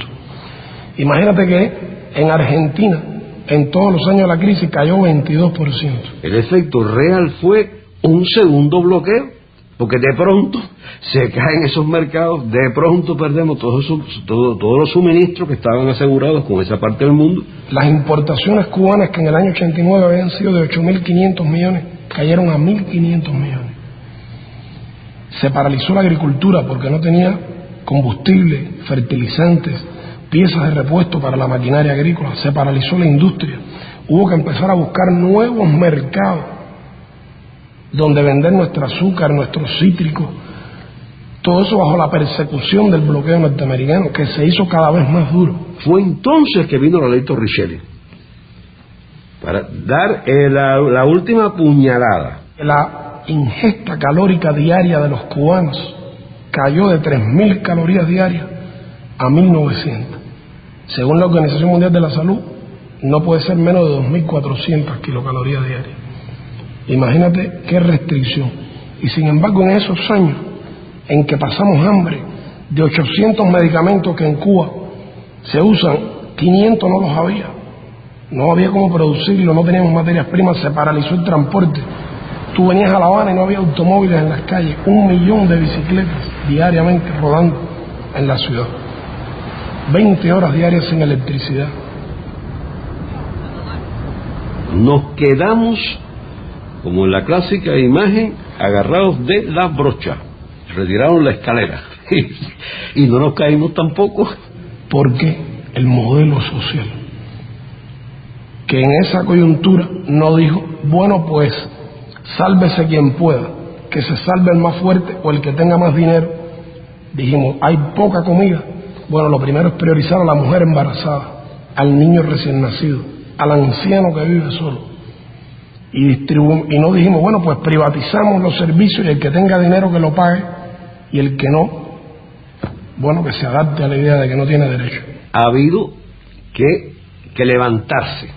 Imagínate que en Argentina, en todos los años de la crisis, cayó 22%. El efecto real fue un segundo bloqueo, porque de pronto se caen esos mercados, de pronto perdemos todos los suministros que estaban asegurados con esa parte del mundo. Las importaciones cubanas, que en el año 89 habían sido de 8.500 millones, cayeron a 1.500 millones. Se paralizó la agricultura porque no tenía combustible, fertilizantes, piezas de repuesto para la maquinaria agrícola. Se paralizó la industria. Hubo que empezar a buscar nuevos mercados donde vender nuestro azúcar, nuestros cítricos. Todo eso bajo la persecución del bloqueo norteamericano, que se hizo cada vez más duro. Fue entonces que vino la ley Torricelli para dar la última puñalada. La ingesta calórica diaria de los cubanos cayó de 3.000 calorías diarias a 1.900. Según la Organización Mundial de la Salud, no puede ser menos de 2.400 kilocalorías diarias. Imagínate qué restricción. Y sin embargo, en esos años en que pasamos hambre, de 800 medicamentos que en Cuba se usan, 500 no los había. No había cómo producirlo, no teníamos materias primas, se paralizó el transporte. Tú venías a La Habana y no había automóviles en las calles, 1 millón de bicicletas diariamente rodando en la ciudad. 20 horas diarias sin electricidad. Nos quedamos, como en la clásica imagen, agarrados de la brocha. Retiraron la escalera y no nos caímos tampoco. Porque el modelo social, que en esa coyuntura no dijo, bueno, pues sálvese quien pueda, que se salve el más fuerte o el que tenga más dinero. Dijimos, hay poca comida. Bueno, lo primero es priorizar a la mujer embarazada, al niño recién nacido, al anciano que vive solo. Y no dijimos, bueno, pues privatizamos los servicios y el que tenga dinero que lo pague y el que no, bueno, que se adapte a la idea de que no tiene derecho. Ha habido que levantarse,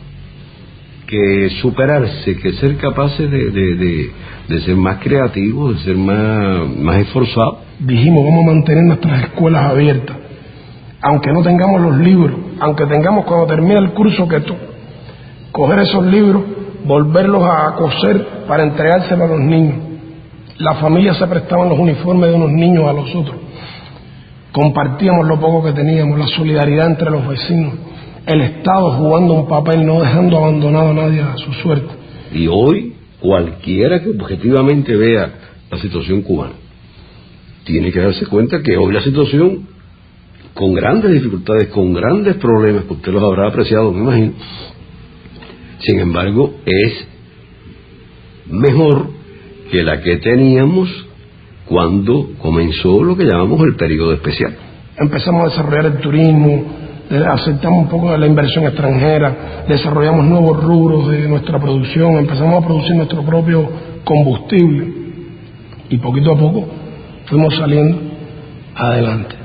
que superarse, que ser capaces de ser más creativos, de ser más esforzados. Dijimos, vamos a mantener nuestras escuelas abiertas, aunque no tengamos los libros, aunque tengamos cuando termine el curso que coger esos libros, volverlos a coser para entregárselos a los niños. Las familias se prestaban los uniformes de unos niños a los otros. Compartíamos lo poco que teníamos, la solidaridad entre los vecinos, el Estado jugando un papel, no dejando abandonado a nadie a su suerte. Y hoy, cualquiera que objetivamente vea la situación cubana, tiene que darse cuenta que hoy la situación, con grandes dificultades, con grandes problemas, que usted los habrá apreciado, me imagino, sin embargo, es mejor que la que teníamos cuando comenzó lo que llamamos el periodo especial. Empezamos a desarrollar el turismo, aceptamos un poco de la inversión extranjera, desarrollamos nuevos rubros de nuestra producción, empezamos a producir nuestro propio combustible y poquito a poco fuimos saliendo adelante.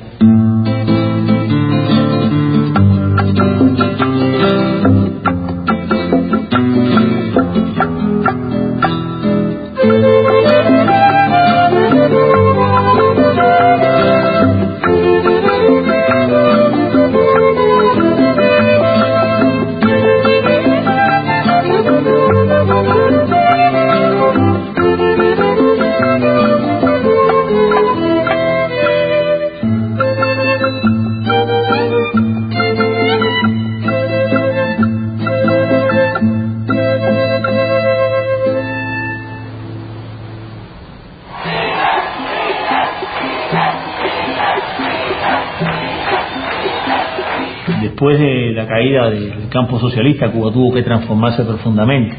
Después de la caída del campo socialista, Cuba tuvo que transformarse profundamente,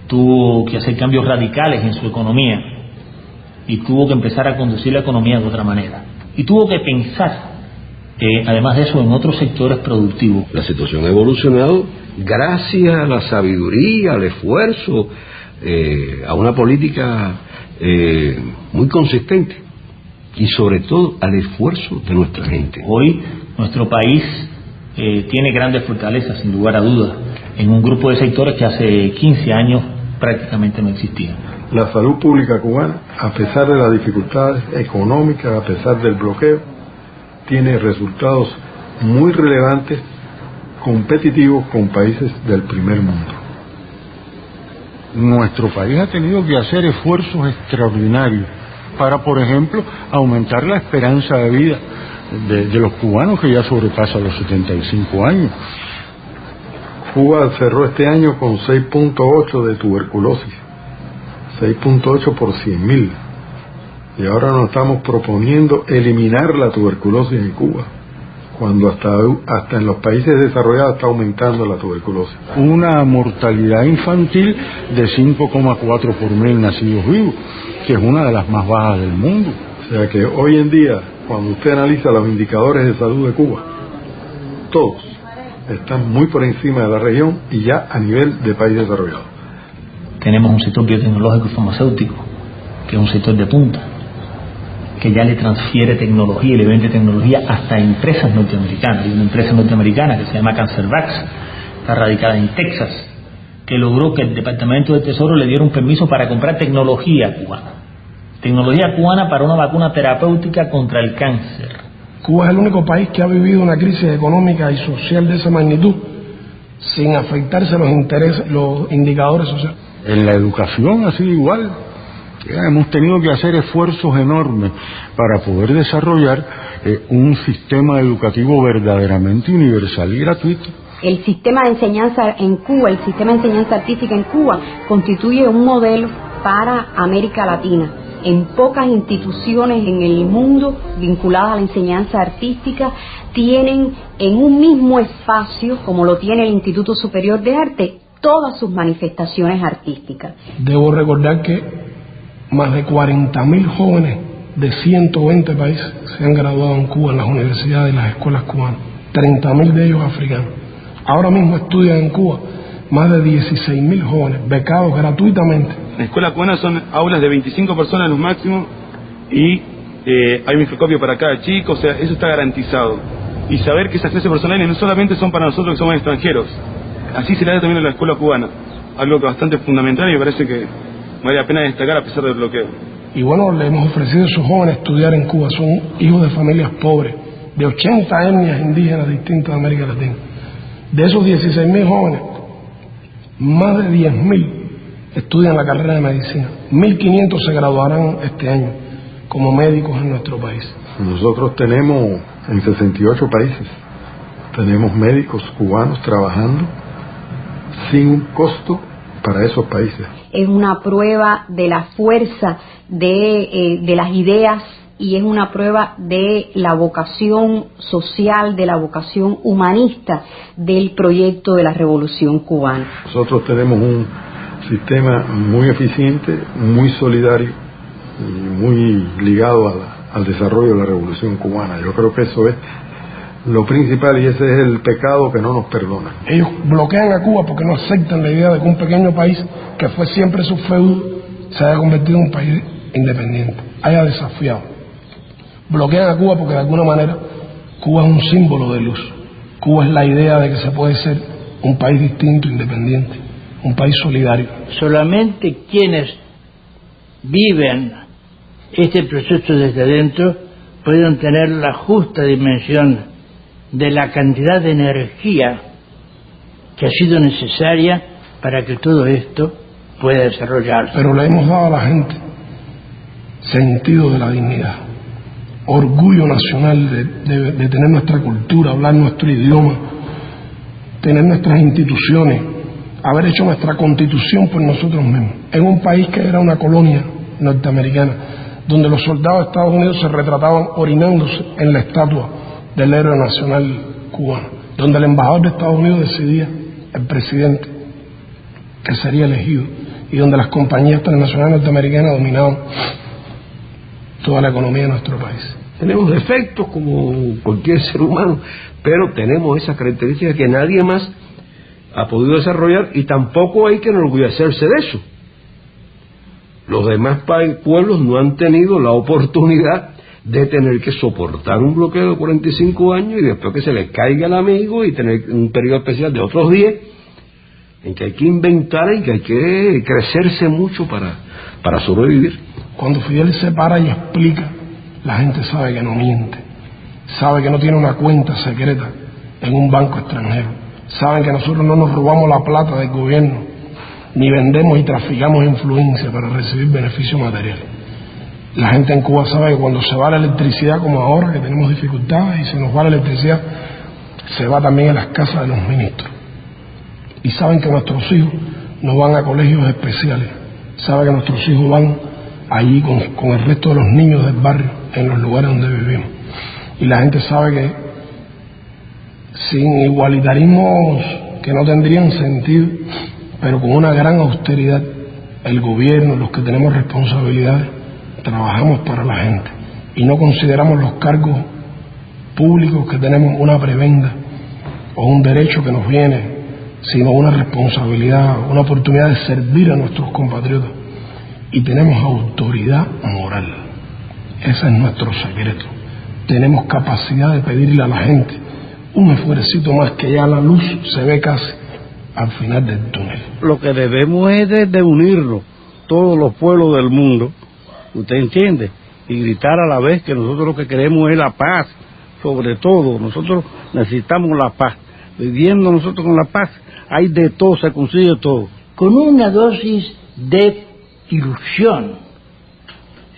tuvo que hacer cambios radicales en su economía y tuvo que empezar a conducir la economía de otra manera. Y tuvo que pensar, además de eso, en otros sectores productivos. La situación ha evolucionado gracias a la sabiduría, al esfuerzo, a una política muy consistente y sobre todo al esfuerzo de nuestra gente. Hoy nuestro país tiene grandes fortalezas, sin lugar a dudas, en un grupo de sectores que hace 15 años prácticamente no existían. La salud pública cubana, a pesar de las dificultades económicas, a pesar del bloqueo, tiene resultados muy relevantes, competitivos con países del primer mundo. Nuestro país ha tenido que hacer esfuerzos extraordinarios para, por ejemplo, aumentar la esperanza de vida de los cubanos, que ya sobrepasa los 75 años. Cuba cerró este año con 6.8 de tuberculosis, 6.8 por 100.000, y ahora nos estamos proponiendo eliminar la tuberculosis en Cuba, cuando hasta en los países desarrollados está aumentando la tuberculosis. Una mortalidad infantil de 5,4 por 1000 nacidos vivos, que es una de las más bajas del mundo. O sea que hoy en día, cuando usted analiza los indicadores de salud de Cuba, todos están muy por encima de la región y ya a nivel de país desarrollado. Tenemos un sector biotecnológico y farmacéutico, que es un sector de punta, que ya le transfiere tecnología y le vende tecnología hasta empresas norteamericanas. Hay una empresa norteamericana que se llama CancerVax, está radicada en Texas, que logró que el Departamento del Tesoro le diera un permiso para comprar tecnología cubana. Tecnología cubana para una vacuna terapéutica contra el cáncer. Cuba es el único país que ha vivido una crisis económica y social de esa magnitud sin afectarse los intereses, los indicadores sociales. En la educación ha sido igual. Hemos tenido que hacer esfuerzos enormes para poder desarrollar un sistema educativo verdaderamente universal y gratuito. El sistema de enseñanza en Cuba, el sistema de enseñanza artística en Cuba, constituye un modelo para América Latina. En pocas instituciones en el mundo vinculadas a la enseñanza artística tienen en un mismo espacio, como lo tiene el Instituto Superior de Arte, todas sus manifestaciones artísticas. Debo recordar que más de 40.000 jóvenes de 120 países se han graduado en Cuba en las universidades y las escuelas cubanas, 30.000 de ellos africanos. Ahora mismo estudian en Cuba más de 16.000 jóvenes, becados gratuitamente. La escuela cubana son aulas de 25 personas lo máximo y hay microscopio para cada chico, o sea, eso está garantizado. Y saber que esas clases personales no solamente son para nosotros que somos extranjeros, así se le da también a la escuela cubana, algo que bastante fundamental y me parece que vale la pena destacar a pesar del bloqueo. Y bueno, le hemos ofrecido a esos jóvenes estudiar en Cuba, son hijos de familias pobres, de 80 etnias indígenas distintas de América Latina. De esos 16.000 jóvenes, más de 10.000 estudian la carrera de medicina. 1.500 se graduarán este año como médicos en nuestro país. Nosotros tenemos en 68 países, tenemos médicos cubanos trabajando sin un costo para esos países. Es una prueba de la fuerza de las ideas y es una prueba de la vocación social, de la vocación humanista del proyecto de la Revolución Cubana. Nosotros tenemos un sistema muy eficiente, muy solidario y muy ligado al desarrollo de la Revolución Cubana. Yo creo que eso es lo principal y ese es el pecado que no nos perdona. Ellos bloquean a Cuba porque no aceptan la idea de que un pequeño país que fue siempre su feudo se haya convertido en un país independiente, haya desafiado. Bloquean a Cuba porque de alguna manera Cuba es un símbolo de luz. Cuba es la idea de que se puede ser un país distinto, independiente, un país solidario. Solamente quienes viven este proceso desde dentro pueden tener la justa dimensión de la cantidad de energía que ha sido necesaria para que todo esto pueda desarrollarse. Pero le hemos dado a la gente sentido de la dignidad, orgullo nacional de tener nuestra cultura, hablar nuestro idioma, tener nuestras instituciones, haber hecho nuestra constitución por nosotros mismos. En un país que era una colonia norteamericana, donde los soldados de Estados Unidos se retrataban orinándose en la estatua del héroe nacional cubano, donde el embajador de Estados Unidos decidía el presidente que sería elegido y donde las compañías transnacionales norteamericanas dominaban toda la economía de nuestro país. Tenemos defectos como cualquier ser humano, pero tenemos esa característica que nadie más ha podido desarrollar y tampoco hay que enorgullecerse de eso. Los demás pueblos no han tenido la oportunidad de tener que soportar un bloqueo de 45 años y después que se les caiga el amigo y tener un periodo especial de otros 10 en que hay que inventar y que hay que crecerse mucho para sobrevivir. Cuando Fidel se para y explica, la gente sabe que no miente, sabe que no tiene una cuenta secreta en un banco extranjero, saben que nosotros no nos robamos la plata del gobierno, ni vendemos y traficamos influencia para recibir beneficios materiales. La gente en Cuba sabe que cuando se va la electricidad, como ahora que tenemos dificultades y se nos va la electricidad, se va también a las casas de los ministros. Y saben que nuestros hijos no van a colegios especiales, saben que nuestros hijos van allí con el resto de los niños del barrio, en los lugares donde vivimos. Y la gente sabe que sin igualitarismos que no tendrían sentido, pero con una gran austeridad, el gobierno, los que tenemos responsabilidades, trabajamos para la gente y no consideramos los cargos públicos que tenemos una prebenda o un derecho que nos viene, sino una responsabilidad, una oportunidad de servir a nuestros compatriotas. Y tenemos autoridad moral. Ese es nuestro secreto. Tenemos capacidad de pedirle a la gente un esfuercito más, que ya la luz se ve casi al final del túnel. Lo que debemos es de unirnos, todos los pueblos del mundo, ¿usted entiende? Y gritar a la vez que nosotros lo que queremos es la paz, sobre todo. Nosotros necesitamos la paz. Viviendo nosotros con la paz, hay de todo, se consigue todo. Con una dosis de ilusión,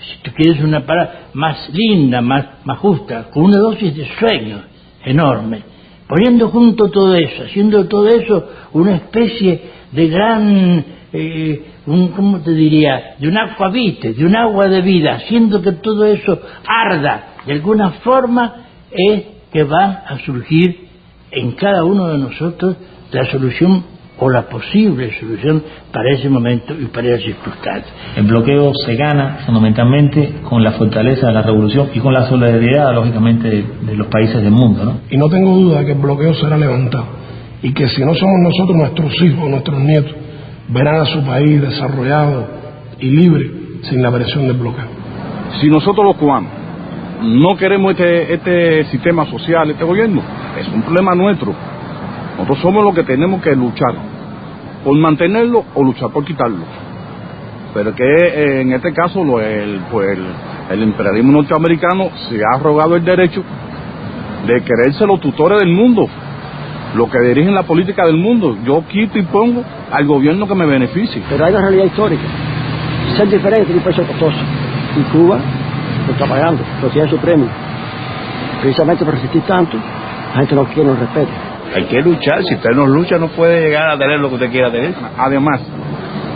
si tú quieres una palabra más linda, más justa, con una dosis de sueño enorme, poniendo junto todo eso, haciendo todo eso una especie de gran, ¿cómo te diría?, de un aquavite, de un agua de vida, haciendo que todo eso arda de alguna forma, es que va a surgir en cada uno de nosotros la solución o la posible solución para ese momento y para esa circunstancia. El bloqueo se gana fundamentalmente con la fortaleza de la revolución y con la solidaridad, lógicamente, de los países del mundo, ¿no? Y no tengo duda de que el bloqueo será levantado y que si no somos nosotros, nuestros hijos, nuestros nietos verán a su país desarrollado y libre sin la presión del bloqueo. Si nosotros los cubanos no queremos este sistema social, este gobierno. Es un problema nuestro. Nosotros somos los que tenemos que luchar por mantenerlo o luchar por quitarlo. Pero que en este caso el imperialismo norteamericano se ha arrogado el derecho de quererse los tutores del mundo, los que dirigen la política del mundo. Yo quito y pongo al gobierno que me beneficie. Pero hay una realidad histórica. Ser diferente es un precio costoso. Y Cuba lo está pagando, lo tiene su premio. Precisamente por resistir tanto, la gente no quiere, no respeta. Hay que luchar. Si usted no lucha, no puede llegar a tener lo que usted quiera tener. Además,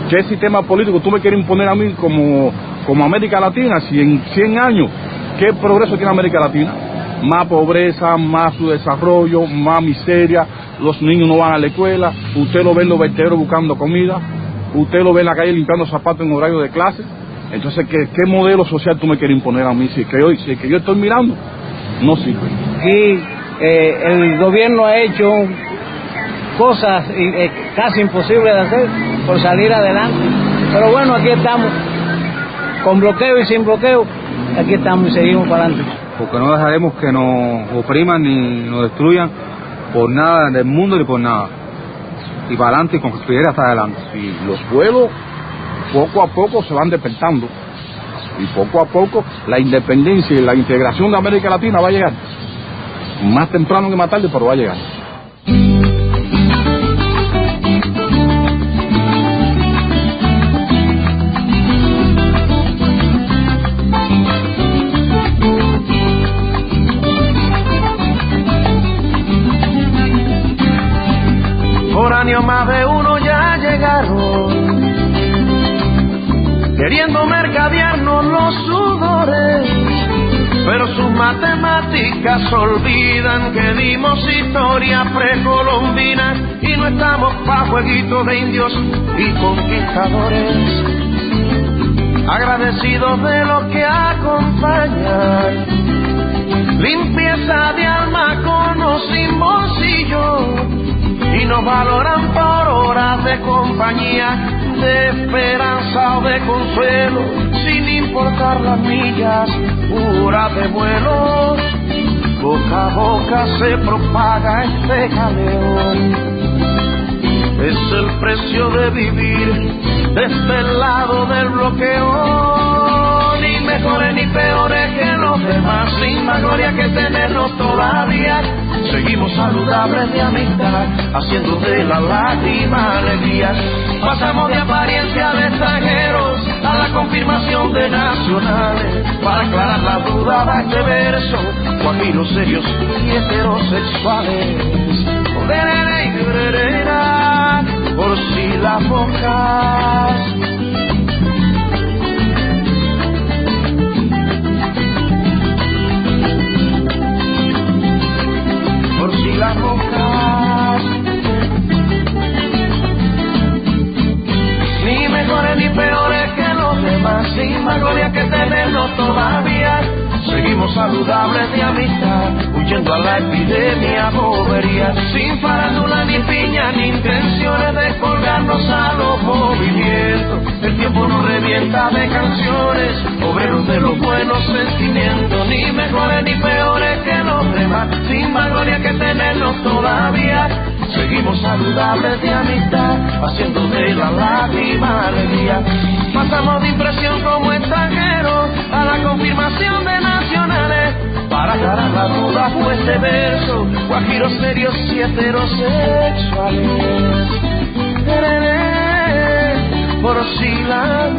¿qué sistema político tú me quieres imponer a mí como América Latina? Si en 100 años, ¿qué progreso tiene América Latina? Más pobreza, más subdesarrollo, más miseria, los niños no van a la escuela, usted lo ve en los vertederos buscando comida, usted lo ve en la calle limpiando zapatos en horario de clase. Entonces, ¿qué modelo social tú me quieres imponer a mí? Si es que yo estoy mirando, no sirve. Aquí el gobierno ha hecho cosas casi imposibles de hacer por salir adelante. Pero bueno, aquí estamos, con bloqueo y sin bloqueo, aquí estamos y seguimos para adelante. Porque no dejaremos que nos opriman ni nos destruyan por nada del mundo ni por nada. Y para adelante y construir hasta adelante. Y los pueblos poco a poco se van despertando. Y poco a poco la independencia y la integración de América Latina va a llegar. Más temprano que más tarde, pero va a llegar. Foráneos más de uno ya llegaron, queriendo mercadearnos los sudores, pero sus matemáticas olvidan que dimos historia precolombina y no estamos pa' jueguitos de indios y conquistadores. Agradecidos de lo que acompaña, limpieza de alma con o sin bolsillo, y nos valoran por horas de compañía, de esperanza o de consuelo, sin importar las millas, horas de vuelo. Boca a boca se propaga este jaleo. Es el precio de vivir de este lado del bloqueo. Ni mejores ni peores que los demás, sin más gloria que tenernos todavía. Seguimos saludables de amistad, haciendo de la lágrima alegría. Pasamos de apariencia de extranjeros a la confirmación de nacionales. Para aclarar la duda de este verso, guajiros serios y heterosexuales. Por si las moscas. Por si las moscas. Ni mejores ni peores que los demás, sin más gloria que tenernos todavía. Seguimos saludables de amistad, huyendo a la epidemia bobería, sin farándula ni piña ni intenciones de colgarnos a los movimientos. El tiempo nos revienta de canciones, obreros de los buenos sentimientos. Ni mejores ni peores que los demás, sin más gloria que tenernos todavía. Seguimos saludables de amistad, haciendo de la lágrima alegría. Pasamos de impresión como extranjeros a la confirmación de nacionales. Para aclarar la duda fue este verso, guajiros serios y heterosexuales. Por si la